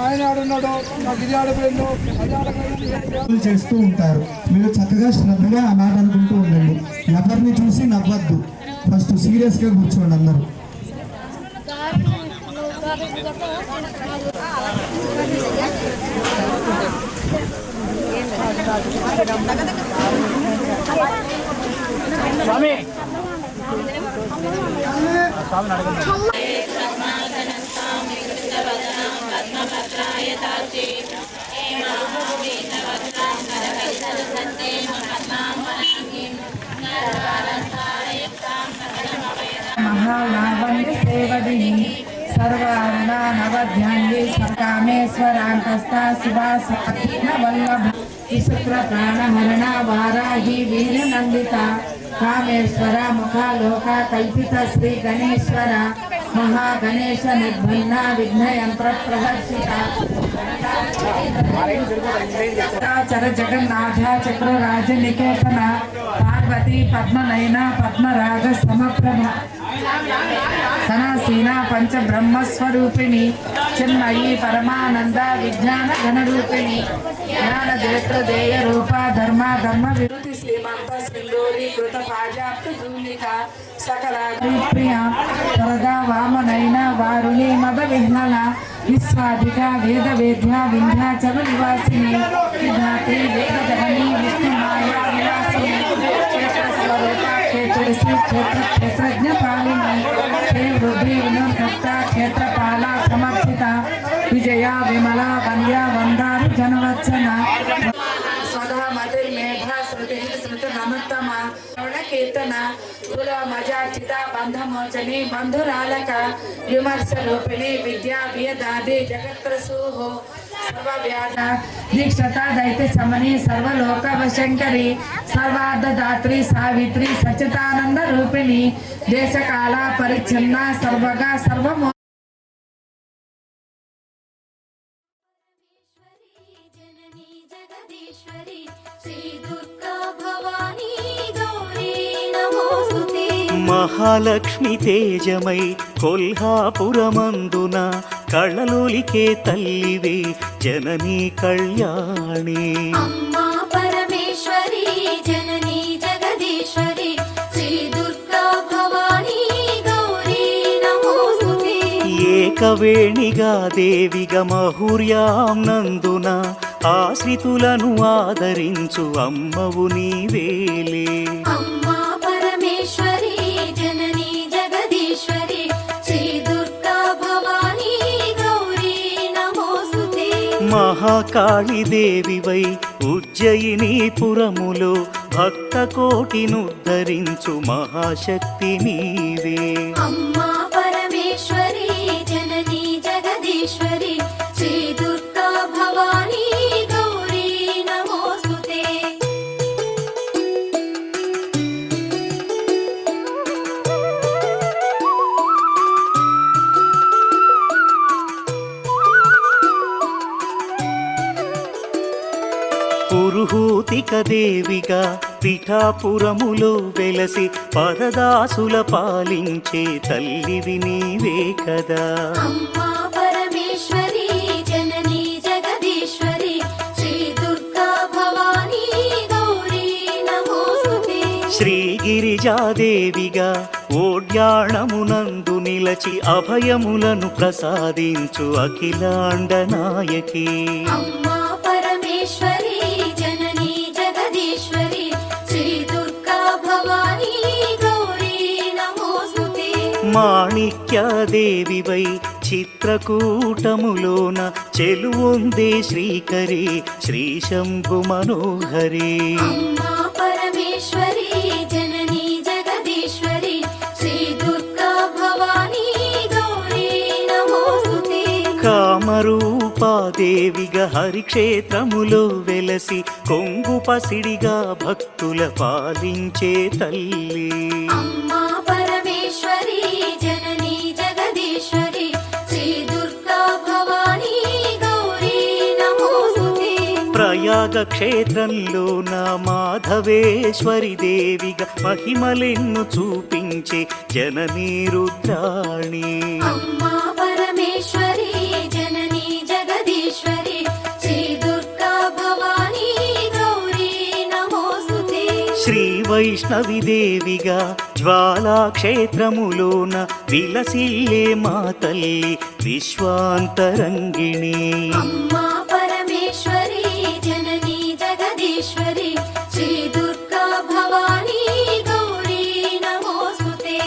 ఆయన ఆడున్నాడు, నాకు ఇది ఆడిపోయిందో అది ఆడపోయిందో చేస్తూ ఉంటారు. మీరు చక్కగా శ్రద్ధగా ఆ మాట అనుకుంటూ ఉండండి. ఎవరిని చూసి నవ్వద్దు. ఫస్ట్ సీరియస్ గా కూర్చోండి అందరూ. మహాలావణ్య సేవదిని సర్వారుణ నవధ్యాన్ని సకామేశ్వరాంకస్తా శివాసన వల్లభ విశుక్ర ప్రాణహరణ వారాహి వీర నందిత కామేశ్వర ముఖాలోక కల్పిత శ్రీ గణేశ్వర మహాగణేశ నిర్భన్న విఘ్నయంత్ర ప్రదర్శిత చర జగన్నాథ చక్రరాజ నికేతన పార్వతీ పద్మనయన పద్మరాగ సమప్రభ సనాసీన పంచబ్రహ్మస్వరూపిణి చిన్మయీ పరమానంద విజ్ఞాన ఘనరూపిణి జ్ఞాన దేయ రూప ధర్మ ధర్మ విరుతి శ్రీమంత సింధూరి కృత పాజాప్త భూమిక సకల ప్రియ వరదా వామనైన వారుణి మద విహ్నన విశ్వాధిక వేద వేద్య వింధ్యాచల నివాసిని విధాత్రి వేద జనని విష్ణు మాయా విలాసిని క్షేత్ర స్వరూప క్షేత్రసి క్షేత్రజ్ఞ పాలిని రుద్రి వినుభక్త క్షేత్రపాల సమర్పిత విజయ విమల వంద్య వందారు జనవత్సన స్వధా మధుర్ మేధ శృతి స్మృతి నమత్తమ కీర్తన కుల మజాచిత బంధమోచని బంధురాలక విమర్శ రూపిణి విద్యా వియదాది జగత్రసూహో సర్వవ్యాధ దీక్షత దైత్య సమని సర్వలోక వశంకరి సర్వార్ధదాత్రి సావిత్రి సచితానంద రూపిణి దేశకాల పరిచ్ఛిన్న సర్వగా సర్వమో जननी जगदीश्वरी श्री दुर्गा भवानी गौरी नमोस्तुते. మహాలక్ష్మి తేజమై కొల్హాపురమందున కళ్ళలోలికే తల్లివే జననీ కళ్యాణి. अम्मा परमेश्वरी जननी जगदीश्वरी श्री दुर्गा भवानी गौरी नमोस्तुते. ఏకవేణిగా దేవిగా మహుర్యాం నందున ఆశ్రితులను ఆదరించు అమ్మవు నీవేలే. अम्मा परमेश्वरी जननी जगदीश्वरी श्री दुर्गा भवानी गौरी नमोस्तुते. మహాకాళి దేవివై ఉజ్జయినీపురములో భక్త కోటినుద్ధరించు మహాశక్తి నీవే. अम्मा परमेश्वरी जननी जगदीश्वरी श्री दुर्गा भवानी गौरी नमोस्तुते. పురుహూతిక దేవిగా పిఠాపురములో వెలసి పరదాసుల పాలించే తల్లివి నీవే కదా. अम्मा परमेश्वरी जननी जगदीश्वरी श्री दुर्गा भवानी गौरी नमोस्तुते. శ్రీగిరిజాదేవిగా ఓడ్యాణమునందు నిలచి అభయములను ప్రసాదించు అఖిలాండ నాయకి. अम्मा परमेश्वरी जननी जगदीश्वरी श्री दुर्गा भवानी गौरी नमोस्तुते. మాణిక్యదేవివై చిత్రకూటములోన చెలువొందే శ్రీకరి శ్రీశంభు మనోహరి. अम्मा परमेश्वरी जननी जगदीश्वरी श्री दुर्गा भवानी गौरी नमोस्तुते. కామరూపాదేవిగా హరిక్షేత్రములో వెలసి కొంగు పసిడిగా భక్తుల పాలించే తల్లి. अम्मा परमेश्वरी जननी जगदीश्वरी श्री दुर्गा भवानी गौरी ప్రయాగక్షేత్రంలో నా మాధవేశ్వరి దేవిగా మహిమలెన్ను చూపించే జననీ రుద్రాణి. అమ్మా పరమేశ్వరి జననీ జగదీశ్వరి శ్రీ దుర్గా భవానీ గౌరీ నమోస్తుతే. శ్రీ వైష్ణవి దేవిగా జ్వాలాక్షేత్రములోన విలసిల్లే మా తల్లి విశ్వాంతరంగిణి. అమ్మా పరమేశ్వరి జననీ జగదీశ్వరి శ్రీ దుర్గా భవానీ గౌరీ నమోస్తుతే.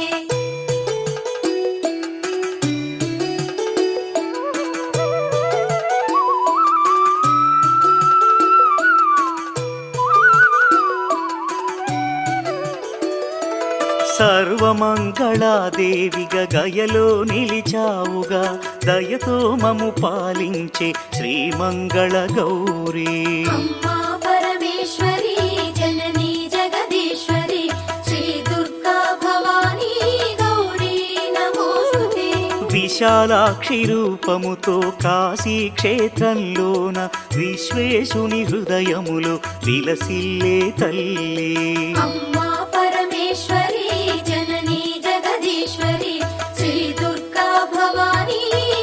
సర్వమంగళాదేవిగా గయలో నిలిచావుగా దయతో మము పాలించే శ్రీమంగళ గౌరీ. అమ్మా పరమేశ్వరి జననీ జగదీశ్వరి శ్రీ దుర్గా భవానీ గౌరీ నమోస్తుతే. విశాలాక్షి రూపముతో కాశీ క్షేత్రంలోన విశ్వేశుని హృదయములో విలసిల్లే తల్లి. అమ్మా పరమేశ్వరి జననీ జగదీశ్వరి శ్రీ దుర్గా భవానీ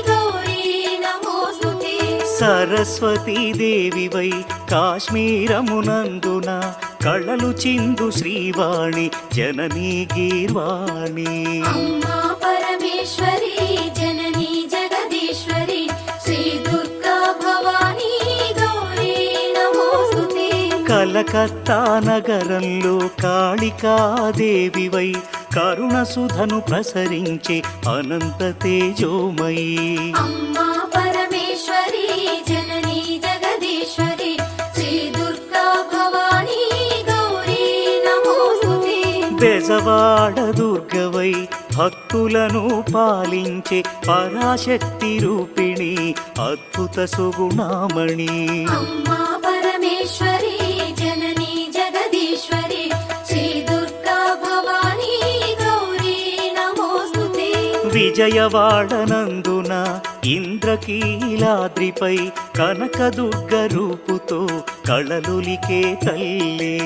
గౌరీ నమోస్తుతే. సరస్వతీ దేవివై కాశ్మీరమునందున కళలు చిందు శ్రీవాణి జననీ గీర్వాణి. అమ్మా పరమేశ్వరి జననీ జగదీశ్వరి శ్రీ దుర్గా భవానీ గౌరీ నమోస్తుతే. కలకత్తా నగరంలో కాళికాదేవివై కరుణ సుధను ప్రసరించే అనంత తేజోమయీ. అమ్మా పరమేశ్వరి జననీ జగదీశ్వరి శ్రీ దుర్గా భవానీ గౌరీ నమోస్తుతే. బెజవాడ దుర్గవై భక్తులను పాలించే పరాశక్తి రూపిణి అద్భుత సుగుణామణి. అమ్మా పరమేశ్వరి జననీ జగదీశ్వరి శ్రీ దుర్గా భవానీ గౌరీ నమోస్తుతే. విజయవాడ నందున ఇంద్రకీలాద్రిపై కనకదుర్గ రూపుతో కళలులికే తల్లి.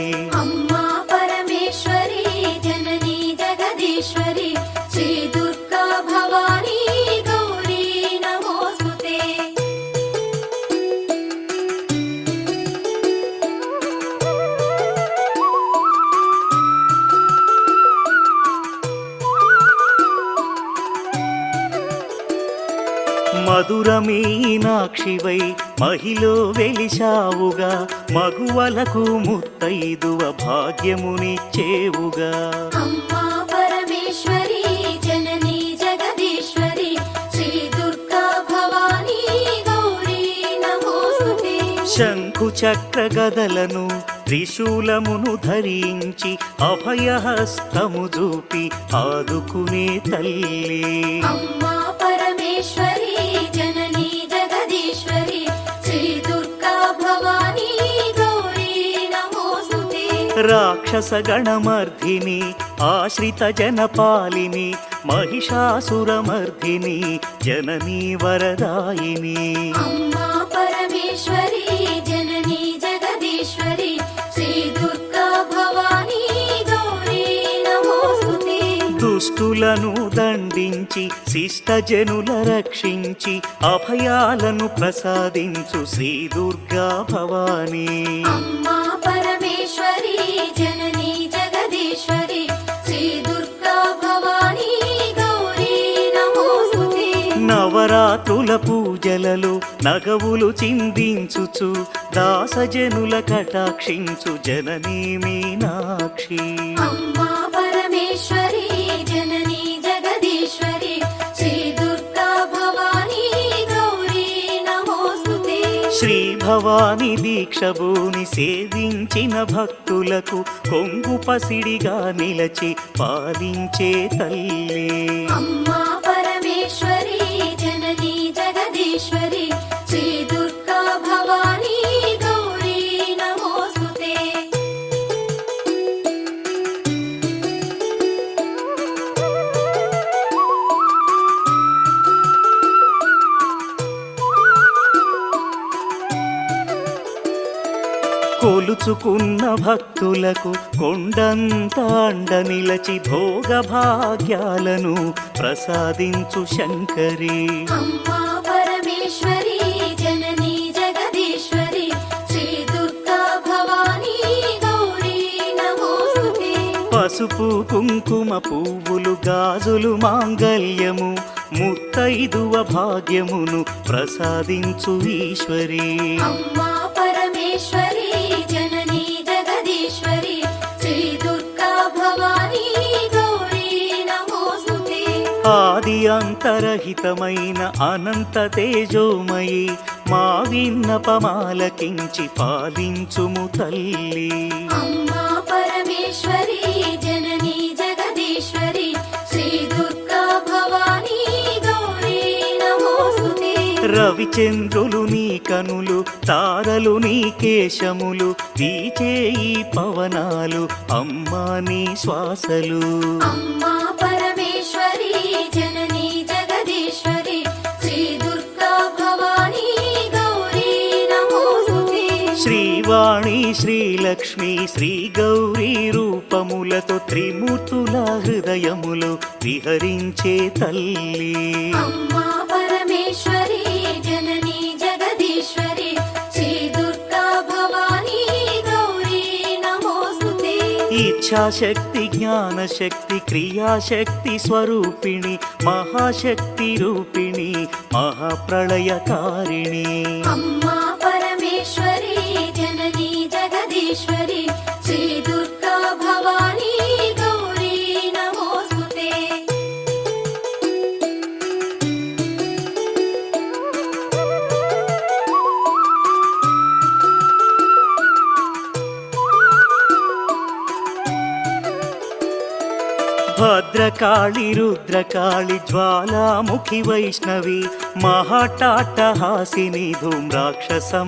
అమ్మా పరమేశ్వరి జననీ జగదీశ్వరి శ్రీ దుర్గా భవానీ గౌరీ నమోస్తుతే. మధుర మీనాక్షివై మహిలో వెలిశావుగా మగువలకు ముత్తైదువ భాగ్యమునిచ్చేవుగా. అమ్మా పరమేశ్వరి జననీ జగదీశ్వరి శ్రీ దుర్గా భవానీ గౌరీ నమోస్తుతే. శంఖు చక్ర గదలను త్రిశూలమును ధరించి అభయహస్తము చూపి ఆదుకునే తల్లి. అమ్మా పరమేశ్వరి జననీ జగదీశ్వరి శ్రీ దుర్గా భవానీ గౌరీ నమోస్తుతే. రాక్షస గణమర్ధిని ఆశ్రిత జనపాలిని మహిషాసురమర్ధిని జననీ వరదాయిని. అమ్మా పరమేశ్వరి జననీ జగదీశ్వరి శ్రీ దుర్గా భవానీ గౌరీ నమోస్తుతే. దుష్టులను దండించి శిష్టజనుల రక్షించి అభయాలను ప్రసాదించు శ్రీ దుర్గా భవానీ. అమ్మా పరమేశ్వరి జననీ జగదీశ్వరి శ్రీ దుర్గా భవానీ గౌరీ నమోస్తుతే. నవరాత్రుల పూజలలో నగవులు చిందించుచు దాసజనుల కటాక్షించు జననీ మీనాక్షి. అమ్మా పరమేశ్వరి జననీ జగదీశ్వరి శ్రీ దుర్గా భవానీ గౌరీ నమోస్తుతే. శ్రీ భవాని దీక్షభూని సేవించిన భక్తులకు కొంగు పసిడిగా నిలచి పాలించే తల్లి. అమ్మా పరమేశ్వరి జననీ జగదీశ్వరి శ్రీ దుర్గా భవానీ గౌరీ నమోస్తుతే. కొలుచుకున్న భక్తులకు కొండంత అండ నిలచి భోగభాగ్యాలను ప్రసాదించు శంకరి. అమ్మా పరమేశ్వరి జననీ జగదీశ్వరి శ్రీ దుర్గా భవానీ గౌరీ నమోస్తుతే. పసుపు కుంకుమ పువ్వులు గాజులు మాంగల్యము ముత్తైదువ భాగ్యమును ప్రసాదించు ఈశ్వరి. అమ్మా పరమేశ్వరి జననీ జగదీశ్వరి శ్రీ దుర్గా భవానీ గౌరీ నమోస్తుతే. ఆది అంతరహితమైన అనంత తేజోమయి మా విన్నపమాలకించి పాలించుము తల్లి. అమ్మా పరమేశ్వరి జననీ జగదీశ్వరి శ్రీ దుర్గా భవానీ గౌరీ నమోస్తుతే. రవిచంద్రులు నీ కనులు తారలు నీ కేశములు వీచే ఈ పవనాలు అమ్మా నీ శ్వాసలు. అమ్మా పరమేశ్వరి జననీ జగదీశ్వరి శ్రీ దుర్గా భవానీ గౌరీ నమోస్తుతే. శ్రీవాణి శ్రీలక్ష్మి శ్రీ గౌరీ రూపములతో త్రిమూర్తుల హృదయములు విహరించే తల్లి. అమ్మా పరమేశ్వరి జననీ జగదీశ్వరి శ్రీ దుర్గా భవానీ గౌరీ నమోస్తుతే. ఇచ్ఛాశక్తి జ్ఞానశక్తి క్రియాశక్తి స్వరూపిణి మహాశక్తి రూపిణి మహాప్రళయకారిణి. అమ్మా పరమేశ్వరి జననీ జగదీశ్వరి శ్రీ దుర్గా భవానీ గౌరీ నమోస్తుతే. భద్రకాళి రుద్రకాళి జ్వాలాముఖి వైష్ణవి మహాటాట్టహాసిని ధూమ్రాక్షసంహారిణి.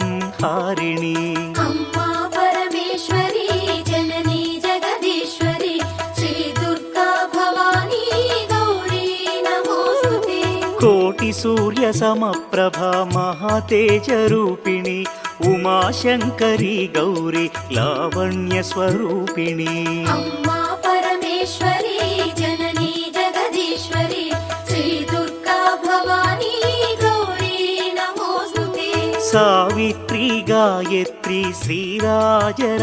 అమ్మా పరమేశ్వరి జననీ జగదీశ్వరి శ్రీ దుర్గా భవానీ గౌరీ నమోస్తుతే. కోటి సూర్య సమప్రభ మహాతేజ రూపిణి ఉమాశంకరి గౌరి లావణ్య స్వరూపిణి. అమ్మా పరమేశ్వరి జననీ జగదీశ్వరి శ్రీ దుర్గా భవానీ గౌరీ నమోస్తుతే. సావిత్రి గాయత్రి శ్రీరాజరాజేశ్వరి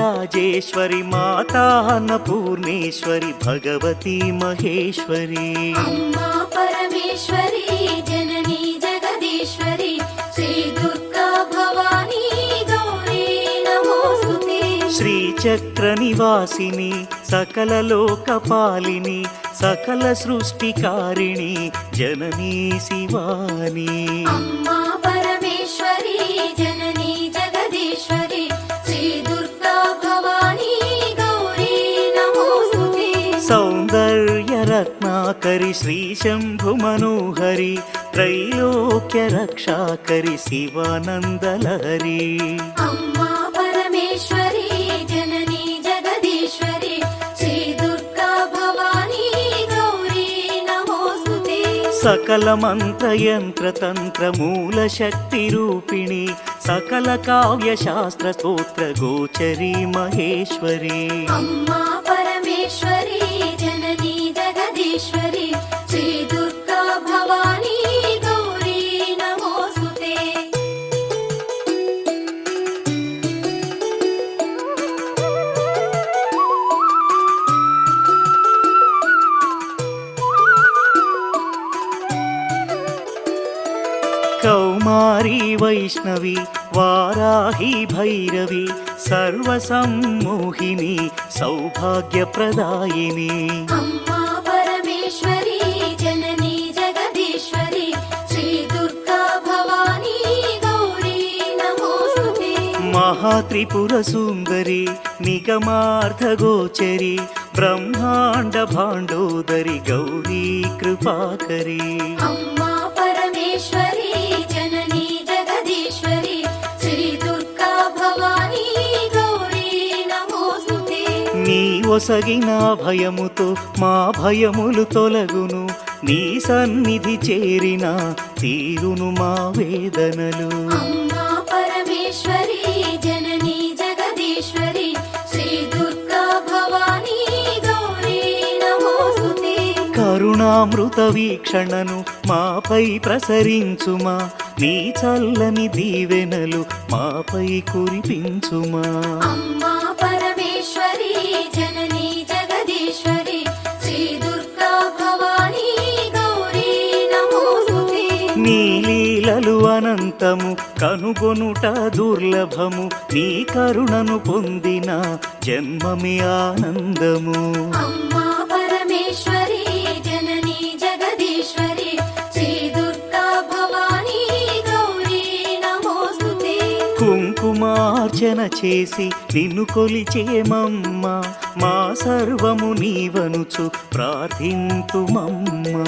మాతా అన్నపూర్ణేశ్వరి భగవతి మహేశ్వరి. అమ్మా పరమేశ్వరి జననీ జగదీశ్వరి శ్రీ దుర్గా భవానీ గౌరీ నమోస్తుతే. శ్రీచక్ర నివాసిని సకల లోకపాలిని సకల సృష్టికారిణి జననీ శివాని. అమ్మా పరమేశ్వరి జననీ జగదీశ్వరి శ్రీ దుర్గా భవానీ గౌరీ నమోస్తుతే. సౌందర్య రత్నాకరి శ్రీ శంభు మనోహరి త్రైలోక్య రక్షాకరి శివానందలహరి. అమ్మా పరమేశ్వరి జననీ జగదీశ్వరి శ్రీ దుర్గా భవానీ గౌరీ నమోస్తుతే. సకల మంత్ర యంత్ర తంత్ర మూల శక్తి రూపిణి సకల కావ్య శాస్త్ర స్తోత్ర గోచరి మహేశ్వరి. అమ్మా పరమేశ్వరి జననీ జగదీశ్వరి శ్రీ దుర్గా భవానీ గౌరీ నమోస్తుతే. కౌమారి వైష్ణవి వారాహి భైరవి సర్వసమ్మోహిని సౌభాగ్యప్రదాయిని. అమ్మా పరమేశ్వరి జననీ జగదీశ్వరి శ్రీ దుర్గా భవానీ గౌరీ నమోస్తుతే. మహాత్రిపుర సుందరి నిగమార్థగోచరి బ్రహ్మాండ భాండోదరి గౌరీ కృపాకరి. అమ్మా పరమేశ్వరి జననీ జగదీశ్వరి శ్రీ దుర్గా భవానీ గౌరీ నమోస్తుతే. నీ ఒసగిన భయముతో మా భయములు తొలగును నీ సన్నిధి చేరిన తీరును మా వేదనలు. అమ్మా పరమేశ్వరి జననీ జగదీశ్వరి కరుణామృత వీక్షణను మాపై ప్రసరించుమా, నీ చల్లని దీవెనలు మాపై కురిపించుమా. అమ్మా పరమేశ్వరి జననీ జగదీశ్వరి శ్రీ దుర్గా భవానీ గౌరీ నమోస్తుతే. నీ లీలలు అనంతము కనుగొనుట దుర్లభము, నీ కరుణను పొందిన జన్మమే ఆనందము. అమ్మా పరమేశ్వరి జననీ జగదీశ్వరి శ్రీ దుర్గా భవానీ గౌరీ నమోస్తుతే. కుంకుమార్చన చేసి నిన్ను కొలిచేమమ్మ, మా సర్వము నీవనుచు ప్రార్థింతుమమ్మా.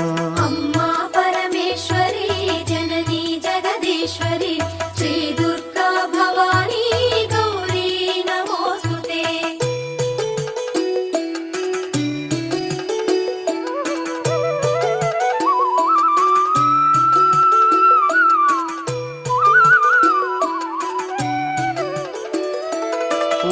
అమ్మా పరమేశ్వరి జననీ జగదీశ్వరి శ్రీ దుర్గా భవానీ గౌరీ నమోస్తుతే.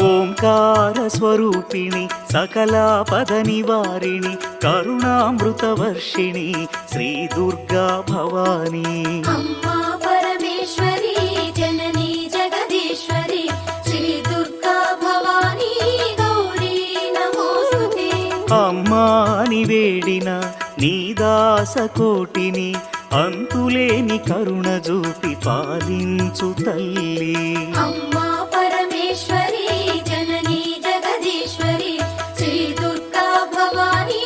ఓంకార స్వరూపిణి సకలాపద నివారిణి కరుణామృత వర్షిణి శ్రీ దుర్గా భవానీ. అమ్మా పరమేశ్వరి జననీ జగదీశ్వరి శ్రీ దుర్గా భవానీ గౌరీ నమోస్తుతే. అమ్మాని వేడిన నీ దాస కోటిని అంతులేని కరుణ చూపి పాలించు తల్లి. అమ్మా పరమేశ్వరి జననీ జగదీశ్వరి శ్రీ దుర్గా భవానీ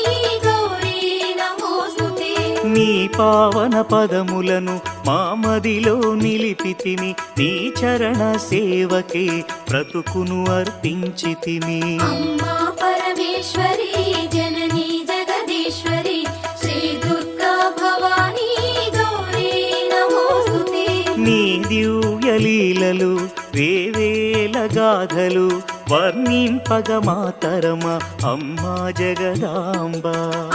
గౌరీ నమోస్తుతే. నీ పావన పదములను మామదిలో నిలిపితిమి, నీ చరణ సేవకే బ్రతుకును అర్పించితిమి. అమ్మా పరమేశ్వరి జననీ జగదీశ్వరి శ్రీ దుర్గా భవానీ గౌరీ నమోస్తుతే. నీ దివ్య లీలలు వేవేల గాథలు వర్ణింపగ మాతరమ అమ్మా జగదాంబ.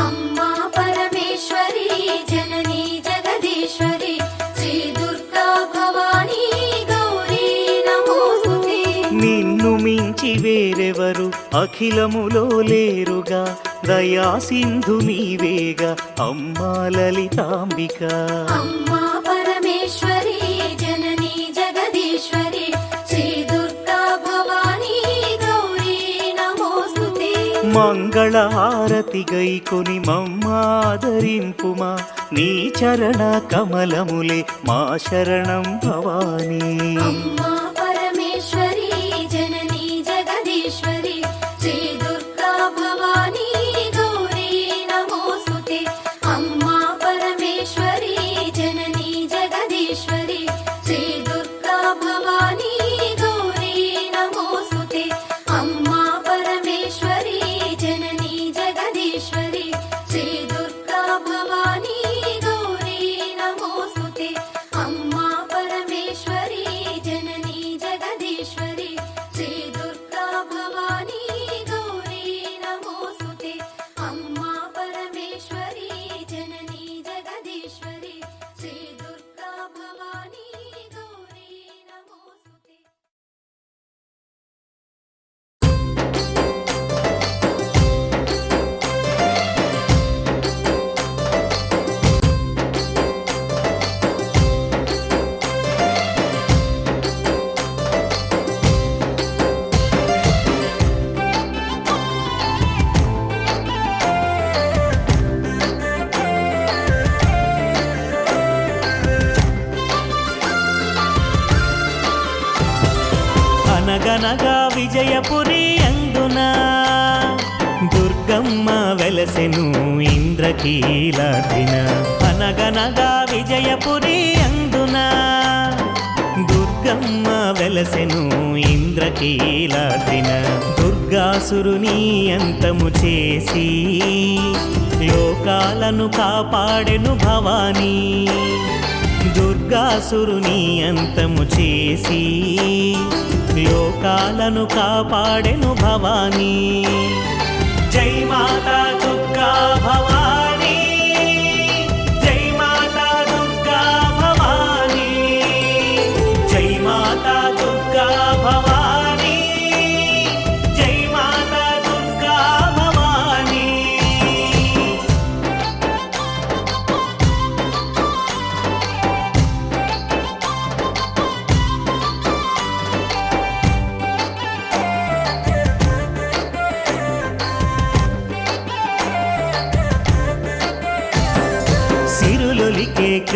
అమ్మా పరమేశ్వరి జననీ జగదీశ్వరి శ్రీ దుర్గా భవానీ గౌరీ నమోస్తుతే. నిన్ను మించి వేరెవరు అఖిలములో లేరుగా, దయా సింధు నీవేగా అమ్మా లలితాంబిక. అమ్మా పరమేశ్వరి జననీ జగదీశ్వరి శ్రీ దుర్గా భవానీ గౌరీ నమోస్తుతే. మంగళహారతి గైకొని మమ్మాదరింపుమా, నీ చరణ కమలములే మా శరణం భవానీ. అమ్మా పరమేశ్వరి జననీ జగదీశ్వరి శ్రీ దుర్గా భవానీ గౌరీ నమోస్తుతే. అమ్మా పరమేశ్వరి జననీ జగదీశ్వరి శ్రీ దుర్గా భవానీ గౌరీ నమోస్తుతే. అమ్మా పరమేశ్వరి జననీ జగదీశ్వరి శ్రీ దుర్గా భవానీ గౌరీ నమోస్తుతే. అమ్మా పరమేశ్వరి జననీ జగదీశ్వరి శ్రీ దుర్గా భవానీ గౌరీ నమోస్తుతే. అమ్మా పరమేశ్వరి జననీ జగదీశ్వరి శ్రీ దుర్గా భవానీ గౌరీ నమోస్తుతే. అనగనగా విజయపురి అందున దుర్గమ్మ వెలసెను ఇంద్రకీలాద్రిన. అనగనగా విజయపురి అందున దుర్గమ్మ వెలసెను ఇంద్రకీలాద్రిన. దుర్గాసురుని అంతము చేసి లోకాలను కాపాడెను భవానీ. దుర్గాసురుని అంతము చేసి లోకాలను కాపాడెను భవానీ. జై మాతా దుర్గా భవానీ, జై మాతా దుర్గా భవానీ, జై మాతా దుర్గా భవానీ, జై మాతా దుర్గా భవానీ.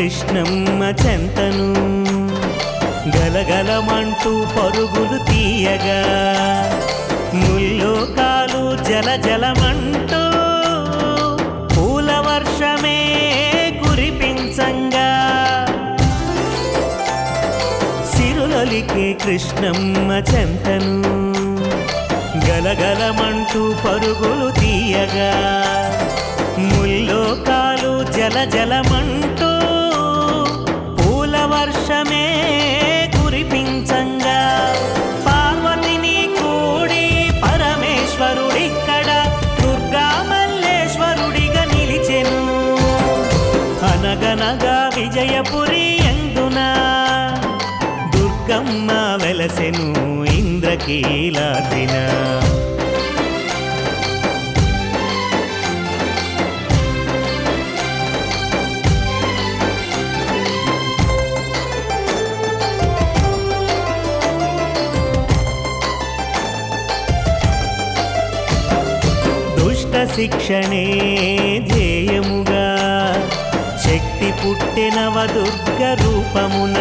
కృష్ణమ్మ చెంతను గలగలమంటూ పరుగులు తీయగా ముల్లోకాలు జలజలమంటూ పూల వర్షమే కురిపించంగా సిరులొలికే కృష్ణమ్మ చెంతను గలగలమంటూ పరుగులు తీయగా ముల్లోకాలు జలజలమంటూ పూల వర్షమే కురిపించంగా పార్వతిని కూడి పరమేశ్వరుడిక్కడ దుర్గా మల్లేశ్వరుడిగా నిలిచెను అనగనగా విజయపురి ఎందున దుర్గమ్మ వెలసెను ఇంద్రకీలాద్రిన శిక్షణే ధ్యేయముగా శక్తి పుట్టెనవ దుర్గ రూపమున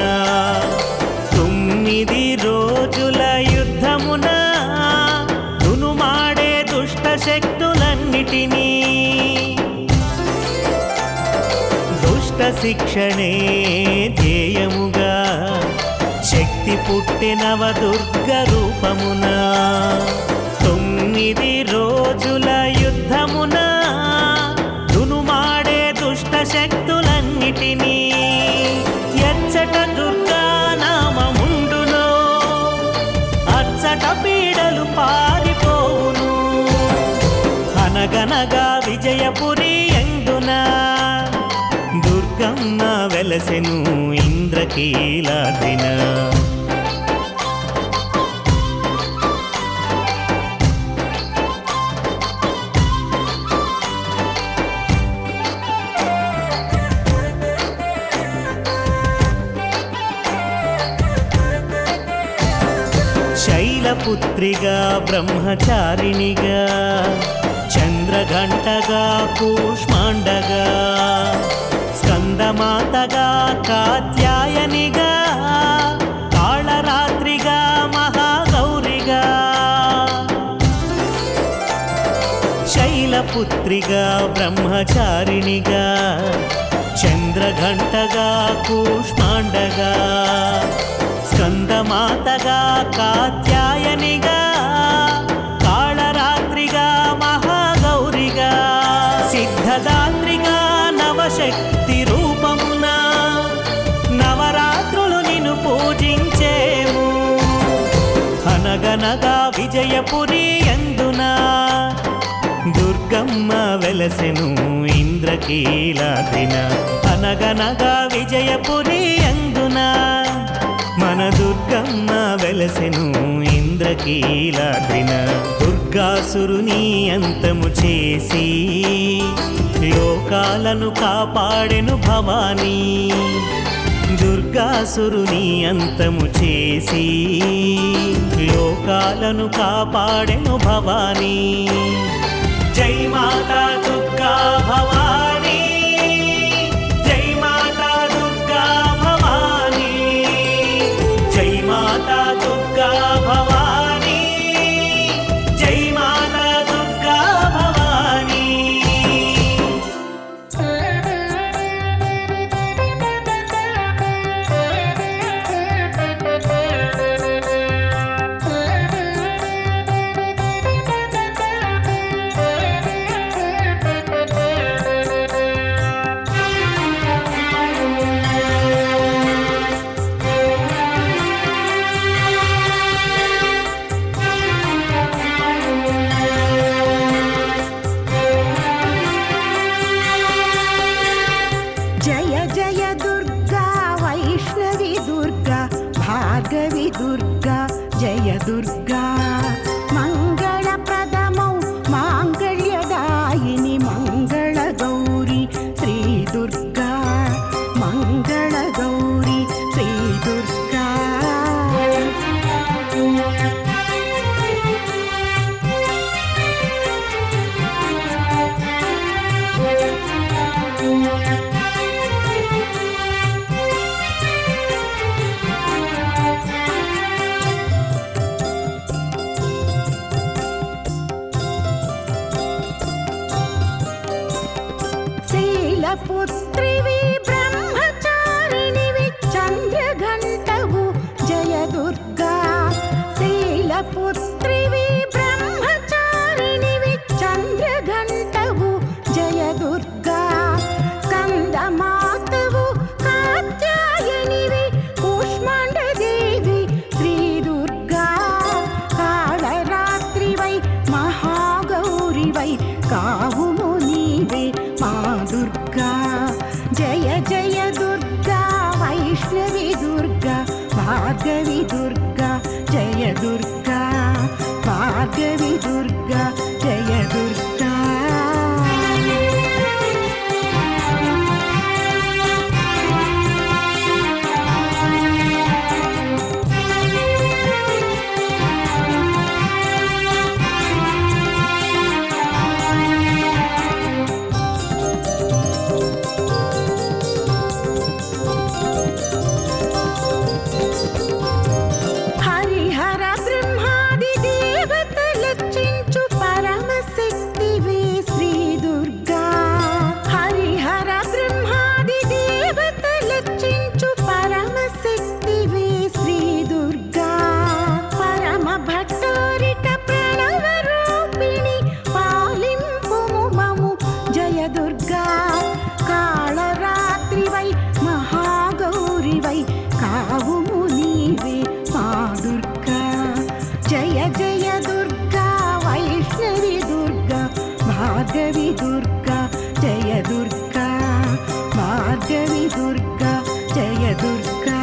9 రోజుల యుద్ధమున దునుమాడే దుష్ట శక్తులన్నిటినీ దుష్ట శిక్షణే ధ్యేయముగా శక్తి పుట్టెనవ దుర్గ రూపమున 9 రోజుల యుద్ధమున దునుమాడే దుష్ట శక్తులన్నిటినీ ఎచ్చట దుర్గా నామముండునో అచ్చట పీడలు పారిపోవును అనగనగా విజయపురి ఎందున దుర్గమ్మ వెలసెను ఇంద్రకీలాద్రిన శైలపుత్రిగా బ్రహ్మచారిణిగా చంద్రఘంటగా కూష్మాండగా స్కందమాతగా కాత్యాయనిగా కాళరాత్రిగా మహాగౌరిగా శైలపుత్రిగా బ్రహ్మచారిణిగా చంద్రఘంటగా కూష్మాండగా స్కందమాతగా కాత్యాయనిగా కాళరాత్రిగా మహాగౌరిగా సిద్ధదాత్రిగా నవశక్తి రూపమున నవరాత్రులు నిన్ను పూజించేము అనగనగా విజయపురి ఎందున దుర్గమ్మ వెలసెను ఇంద్రకీలాద్రిన అనగనగా విజయపురి ఎందున మన దుర్గమ్మ వెలసెను ఇంద్రకీలాద్రిన దుర్గాసురుని అంతము చేసి లోకాలను కాపాడెను భవానీ దుర్గాసురుని అంతము చేసి లోకాలను కాపాడెను భవానీ జై మాతా దుర్గా భవానీ జై మాతా దుర్గా భవానీ జై మాతా దుర్గా భవానీ జై మాతా దుర్గా భవానీ జయ జయ దుర్గా వైష్ణవి దుర్గా భార్గవి దుర్గా జయ దుర్గా మంగళప్రదమౌ మాంగళ్యదాయిని మంగళ గౌరి శ్రీ దుర్గా మంగళ గౌరి శ్రీ దుర్గా శైలపుత్రివి బ్రహ్మచారిణివి చంద్రఘంటవు జయ దుర్గా శైలపుత్రివి బ్రహ్మచారిణివి చంద్రఘంటవు జయ దుర్గా స్కందమాతవు కాత్యాయనివి కూష్మాండదేవి శ్రీ దుర్గా కాళరాత్రివై మహాగౌరివై కావుము నీవే మా దుర్గా జయ జయ దుర్గా వైష్ణవి దుర్గా భార్గవి దుర్గా జయ దుర్గా భార్గవి దుర్గా జయ దుర్గా హరిహర బ్రహ్మాది దేవతలర్చించు పరమశక్తివే శ్రీ దుర్గా హరిహర బ్రహ్మాది దేవతలర్చించు పరమశక్తివే శ్రీ దుర్గా పరమ భట్టారిక ప్రణవ రూపిణి పాలింపుము మము జయ దుర్గా కాళరాత్రివై మహాగౌరివై కావుము నీవే మా దుర్గా జయ జయ దుర్గా వైష్ణవి దుర్గా భార్గవి దుర్గా జయ దుర్గా భార్గవి దుర్గా జయ దుర్గా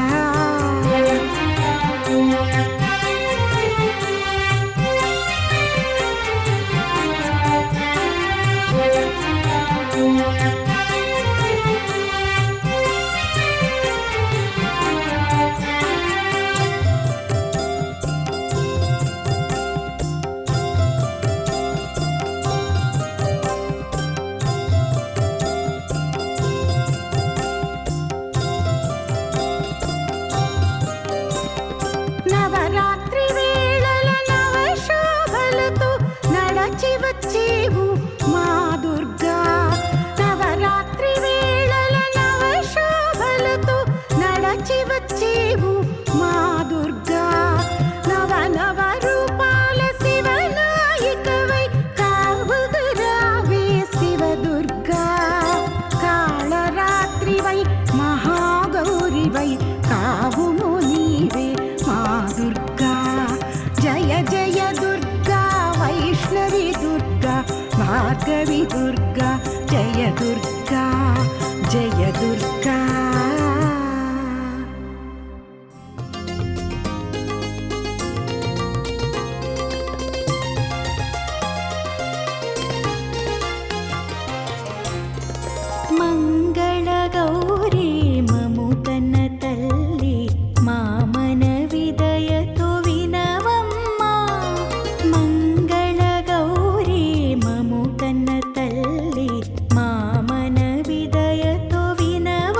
నవరాత్రి వేళల నవశోభలతో నడచి వచ్చేవు మా దుర్గా నవరాత్రి వేళల నవశోభలతో నడచి వచ్చేవు మా దుర్గా నవ నవ రూపాల శివనాయికవై కావుగరావే శివ దుర్గా కాళరాత్రివై మహాగౌరివై కావుము నీవే మా దుర్గా జయ జయ దుర్గా వైష్ణవి దుర్గా భార్గవి దుర్గా జయ దుర్గా జయ దుర్గా మంగళ గౌరీ మము కన్న తల్లి మా మన విదయతో వినవమ్మా మంగళ గౌరీ మము కన్న తల్లి మా మన విదయతో వినవ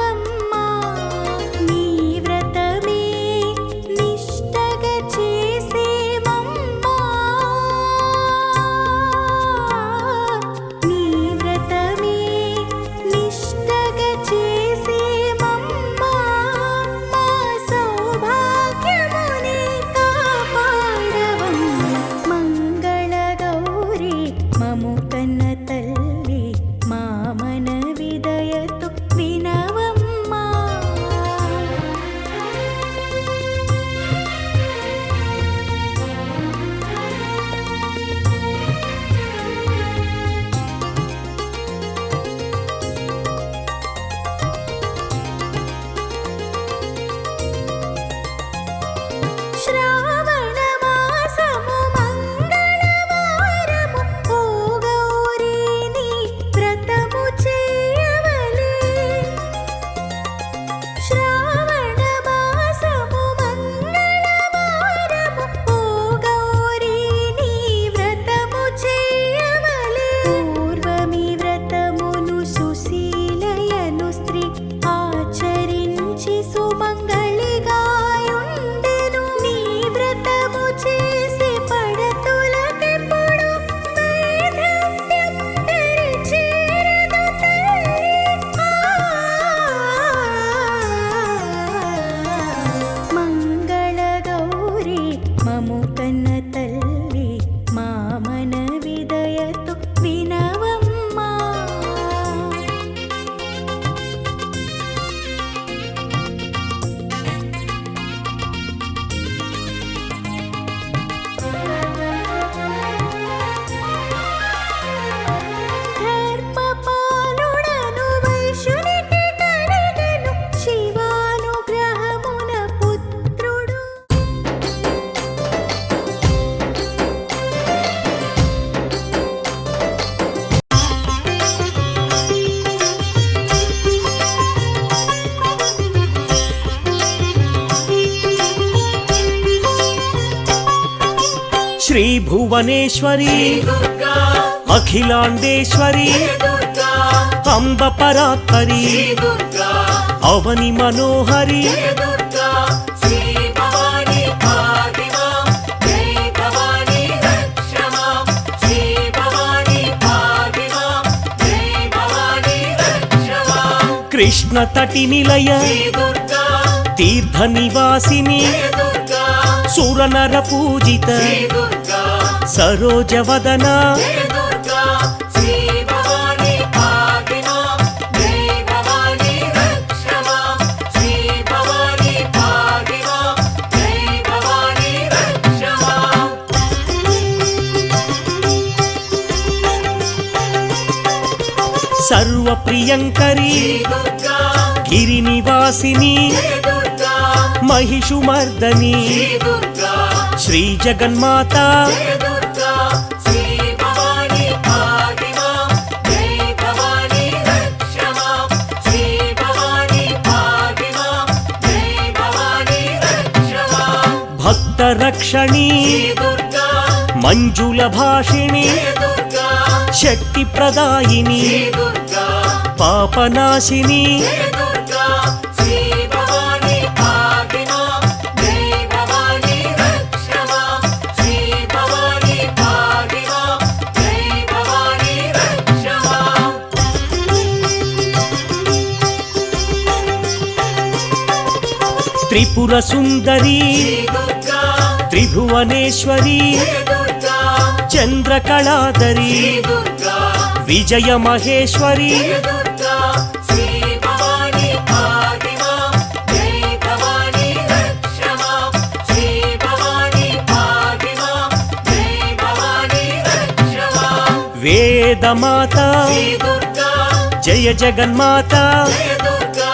శ్రీ భువనేశ్వరి దుర్గా అఖిలాండేశ్వరి దుర్గా అంబ పరాత్పరి దుర్గా అవని మనోహరి దుర్గా శ్రీ భవాని పాదిమా జై భవాని రక్షమా శ్రీ భవాని పాదిమా జై భవాని రక్షమా కృష్ణ తటి నిలయ దుర్గా తీర్థ నివాసిని దుర్గా సురనర పూజిత దుర్గా సరోజవదన దుర్గా శ్రీ భవాని పాదిమా జై భవాని రక్షమా శ్రీ భవాని పాదిమా జై భవాని రక్షమా సర్వ ప్రియంకరి దుర్గా గిరి నివాసిని దుర్గా మహిషుమర్దని దుర్గా శ్రీ జగన్మాత దుర్గా శ్రీ భవాని పాదిమా జై భవాని రక్షమా శ్రీ భవాని పాదిమా జై భవాని రక్షమా భక్త రక్షణి దుర్గా మంజుల భాషిణి దుర్గా శక్తి ప్రదాయిని దుర్గా పాపనాశిని దుర్గా శ్రీ భవాని పాదిమా జై భవాని రక్షమా శ్రీ భవాని పాదిమా జై భవాని రక్షమా త్రిపుర సుందరి దుర్గా త్రిభువనేశ్వరి దుర్గా చంద్రకళాధరి దుర్గా విజయ మహేశ్వరి దుర్గా శ్రీ భవాని పాదిమా జై భవాని రక్షమా శ్రీ భవాని పాదిమా జై భవాని రక్షమా వేదమాత దుర్గా జయ జగన్మాత దుర్గా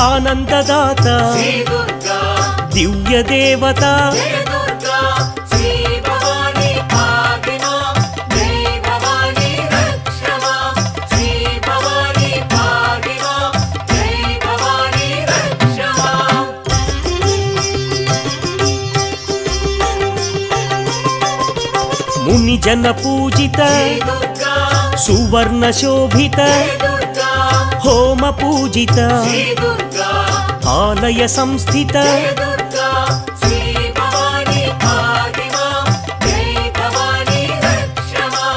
ఆనందదాత దుర్గా దివ్య దేవత దుర్గా శ్రీ భవాని పాదిమా జై భవాని రక్షమా శ్రీ భవాని పాదిమా జై భవాని రక్షమా ముని జన పూజిత దుర్గా సువర్ణ శోభిత దుర్గా హోమ పూజిత దుర్గా ఆలయ సంస్థిత దుర్గా శ్రీ భవాని పాదిమా జై భవాని రక్షమా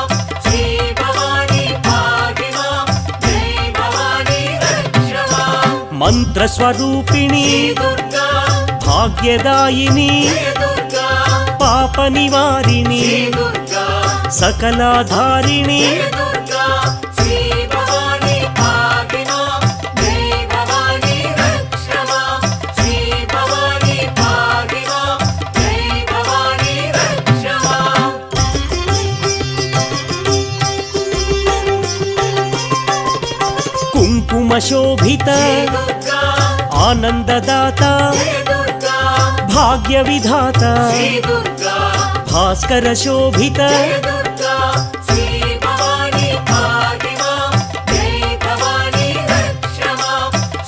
శ్రీ భవాని పాదిమా జై భవాని రక్షమా మంత్ర స్వరూపిణి దుర్గా భాగ్యదాయిని దుర్గా పాప నివారిణి దుర్గా సకలాధారిణి దుర్గా శ్రీ భవాని పాదిమా జై భవాని రక్షమా శ్రీ భవాని పాదిమా జై భవాని రక్షమా కుంకుమ శోభిత దుర్గా ఆనందదాత దుర్గా భాగ్య విధాత దుర్గా భాస్కర శోభిత దుర్గా శ్రీ భవాని పాదిమా జై భవాని రక్షమా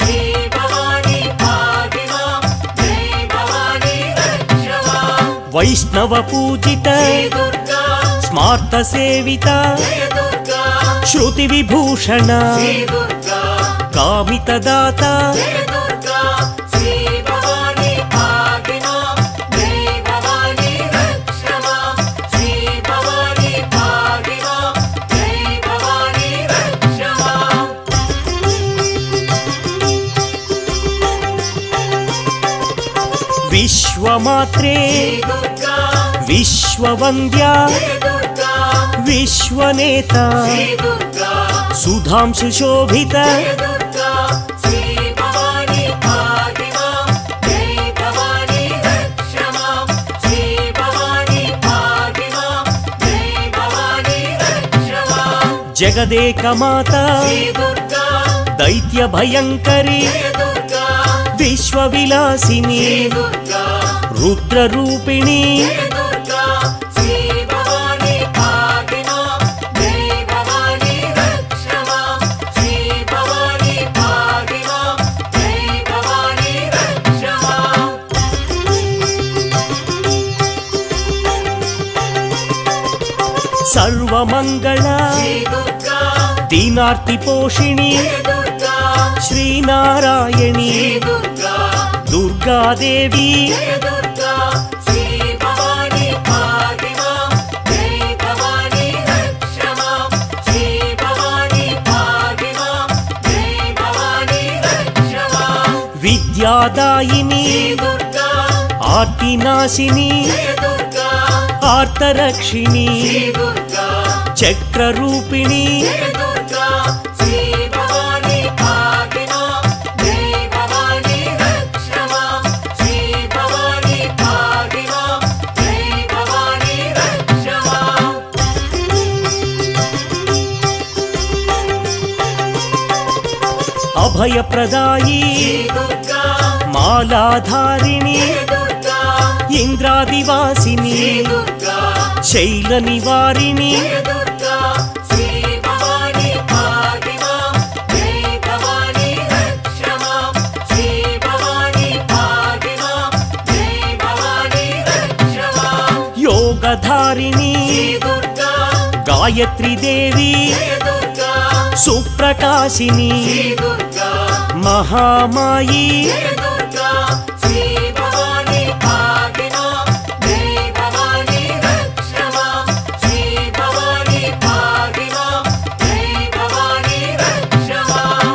శ్రీ భవాని పాదిమా జై భవాని రక్షమా వైష్ణవ పూజిత దుర్గా స్మార్త సేవిత దుర్గా శృతి విభూషణ దుర్గా కామిత దాత దుర్గా శ్రీ భవాని పాదిమా జై భవాని రక్షమా శ్రీ భవాని పాదిమా జై భవాని రక్షమా విశ్వమాత్రే దుర్గా విశ్వవంద్య దుర్గా విశ్వనేత దుర్గా సుధాంశు శోభిత దుర్గా శ్రీ భవాని పాదిమా జై భవాని రక్షమా శ్రీ భవాని పాదిమా జై భవాని రక్షమా జగదేకమాత దుర్గా దైత్య భయంకరి దుర్గా విశ్వ విలాసిని దుర్గా రుద్ర రూపిణి దుర్గా శ్రీ భవాని పాదిమా జై భవాని రక్షమా శ్రీ భవాని పాదిమా జై భవాని రక్షమా సర్వమంగళ శ్రీ దుర్గా దీనార్తి పోషిణి జయ దుర్గా శ్రీనారాయణి శ్రీ దుర్గా దుర్గాదేవి జయ దుర్గా శ్రీ భవాని పాహి మాం జై భవాని రక్ష మాం శ్రీ భవాని పాహి మాం జై భవాని రక్ష మాం విద్యాదాయిని శ్రీ దుర్గా ఆర్తినాశిని జయ దుర్గా ఆర్తరక్షిణి శ్రీ దుర్గా చక్రరూపిణి జయ దుర్గా శ్రీ భవాని పాహి మాం జై భవాని రక్ష మాం శ్రీ భవాని పాహి మాం జై భవాని రక్ష మాం అభయప్రదాయి శ్రీ దుర్గా మాలాధారిణి జయ దుర్గా ఇంద్రాదివాసిని శ్రీ దుర్గా శైల నివారిణి జయ దుర్గా శ్రీ భవాని పాహి మాం జై భవాని రక్ష మాం శ్రీ భవాని పాహి మాం జై భవాని రక్ష మాం యోగధారిణి శ్రీ దుర్గా గాయత్రి దేవి జయ దుర్గా సుప్రకాశిని శ్రీ దుర్గా మహామాయి జయ దుర్గా శ్రీ భవాని పాహి మాం జై భవాని రక్ష మాం శ్రీ భవాని పాహి మాం జై భవాని రక్ష మాం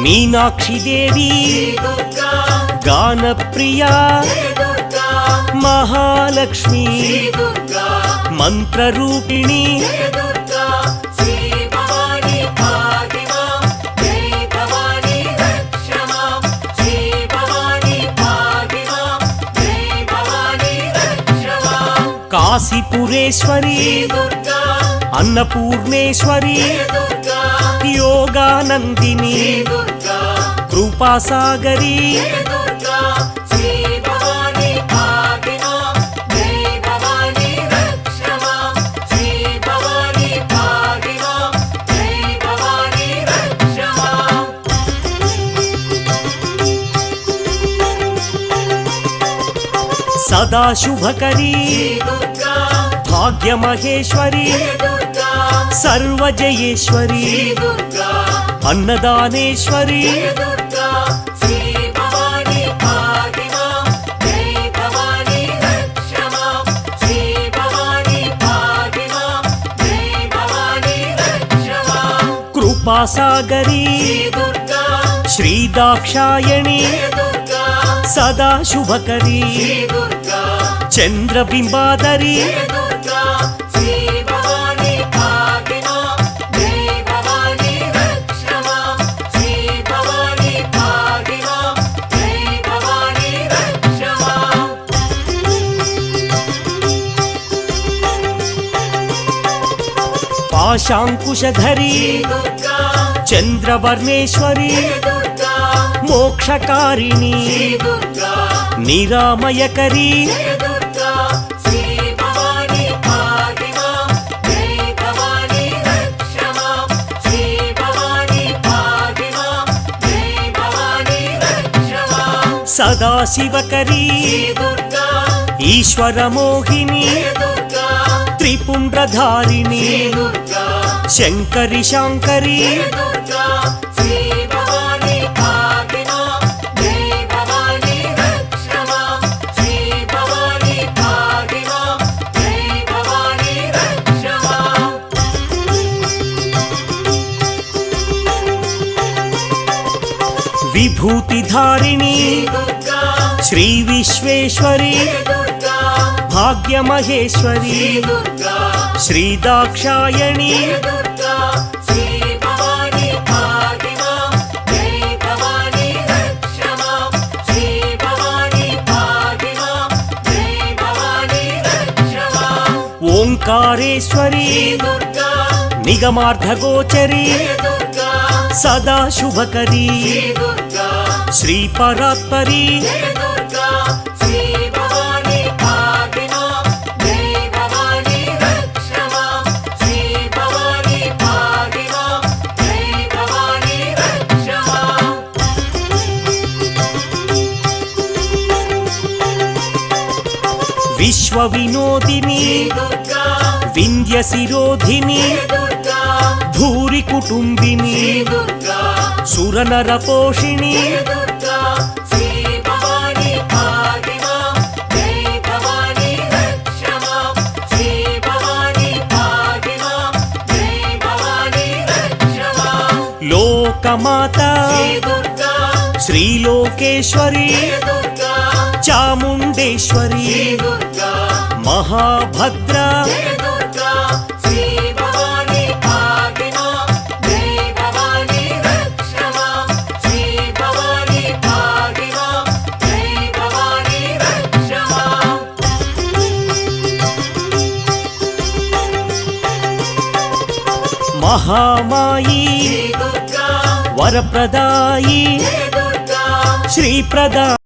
మీనాక్షి దేవి శ్రీ దుర్గా గానప్రియా జయ దుర్గా మహాలక్ష్మి శ్రీ దుర్గా మంత్రరూపిణి జయ దుర్గా శ్రీ భవాని పాహి మాం జై భవాని రక్ష మాం శ్రీ భవాని పాహి మాం జై భవాని రక్ష మాం కాశీపురేశ్వరి శ్రీ దుర్గా అన్నపూర్ణేశ్వరి జయ దుర్గా యోగానందిని శ్రీ దుర్గా కృపాసాగరి జయ దుర్గా శ్రీ భవాని పాహి మాం జై భవాని రక్ష మాం శ్రీ భవాని పాహి మాం జై భవాని రక్ష మాం సదాశుభకరి శ్రీ దుర్గా భాగ్యమహేశ్వరి జయ దుర్గా సర్వజయేశ్వరి శ్రీ దుర్గా అన్నదానేశ్వరి జయ దుర్గా శ్రీ భవాని పాహి మాం జై భవాని రక్ష మాం శ్రీ భవాని పాహి మాం జై భవాని రక్ష మాం కృపాసాగరి శ్రీ దుర్గా శ్రీదాక్షాయణి జయ దుర్గా సదాశుభకరి శ్రీ దుర్గా చంద్రబింబాదరి జయ దుర్గా శ్రీ భవాని పాహి మాం జై భవాని రక్ష మాం శ్రీ భవాని పాహి మాం జై భవాని రక్ష మాం పాశాంకుశధరి శ్రీ దుర్గా చంద్రవర్ణేశ్వరి జయ దుర్గా మోక్షకారిణి శ్రీ దుర్గా నిరామయకరి జయ దుర్గా శ్రీ భవాని పాహి మాం జై భవాని రక్ష మాం శ్రీ భవాని పాహి మాం జై భవాని రక్ష మాం సదాశివకరి శ్రీ దుర్గా ఈశ్వరమోహిని జయ దుర్గా త్రిపుండ్రధారిణి శ్రీ దుర్గా శంకరి శాంకరి జయ దుర్గా శ్రీ భవాని పాహి మాం జై భవాని రక్ష మాం శ్రీ భవాని పాహి మాం జై భవాని రక్ష మాం విభూతిధారిణి శ్రీ దుర్గా శ్రీ విశ్వేశ్వరి జయ దుర్గా భాగ్యమహేశ్వరి శ్రీ దుర్గా శ్రీదాక్షాయణి జయ దుర్గా శ్రీ భవాని పాహి మాం జై భవాని రక్ష మాం శ్రీ భవాని పాహి మాం జై భవాని రక్ష మాం ఓంకారేశ్వరి శ్రీ దుర్గా నిగమార్థగోచరి జయ దుర్గా సదాశుభకరి శ్రీ దుర్గా శ్రీపరాత్పరి జయ దుర్గా శ్రీ భవాని పాహి మాం జై భవాని రక్ష మాం శ్రీ భవాని పాహి మాం జై భవాని రక్ష మాం విశ్వవినోదిని దుర్గా వింధ్య శిరోధిని దుర్గా భూరి కుటుంబిని దుర్గా సురనర పోషిణి దుర్గా శ్రీ భవాని పాగి మాం జై భవాని రక్ష మాం శ్రీ భవాని పాగి మాం జై భవాని రక్ష మాం లోకమాత దుర్గా శ్రీలోకేశ్వరి దుర్గా చాముండేశ్వరి దుర్గా మహాభద్ర దుర్గా శ్రీ భవాని పాగి మాం జై భవాని రక్ష మాం శ్రీ భవాని పాగి మాం జై భవాని రక్ష మాం మహామాయి దుర్గా వరప్రదాయి దుర్గా శ్రీప్రదాయి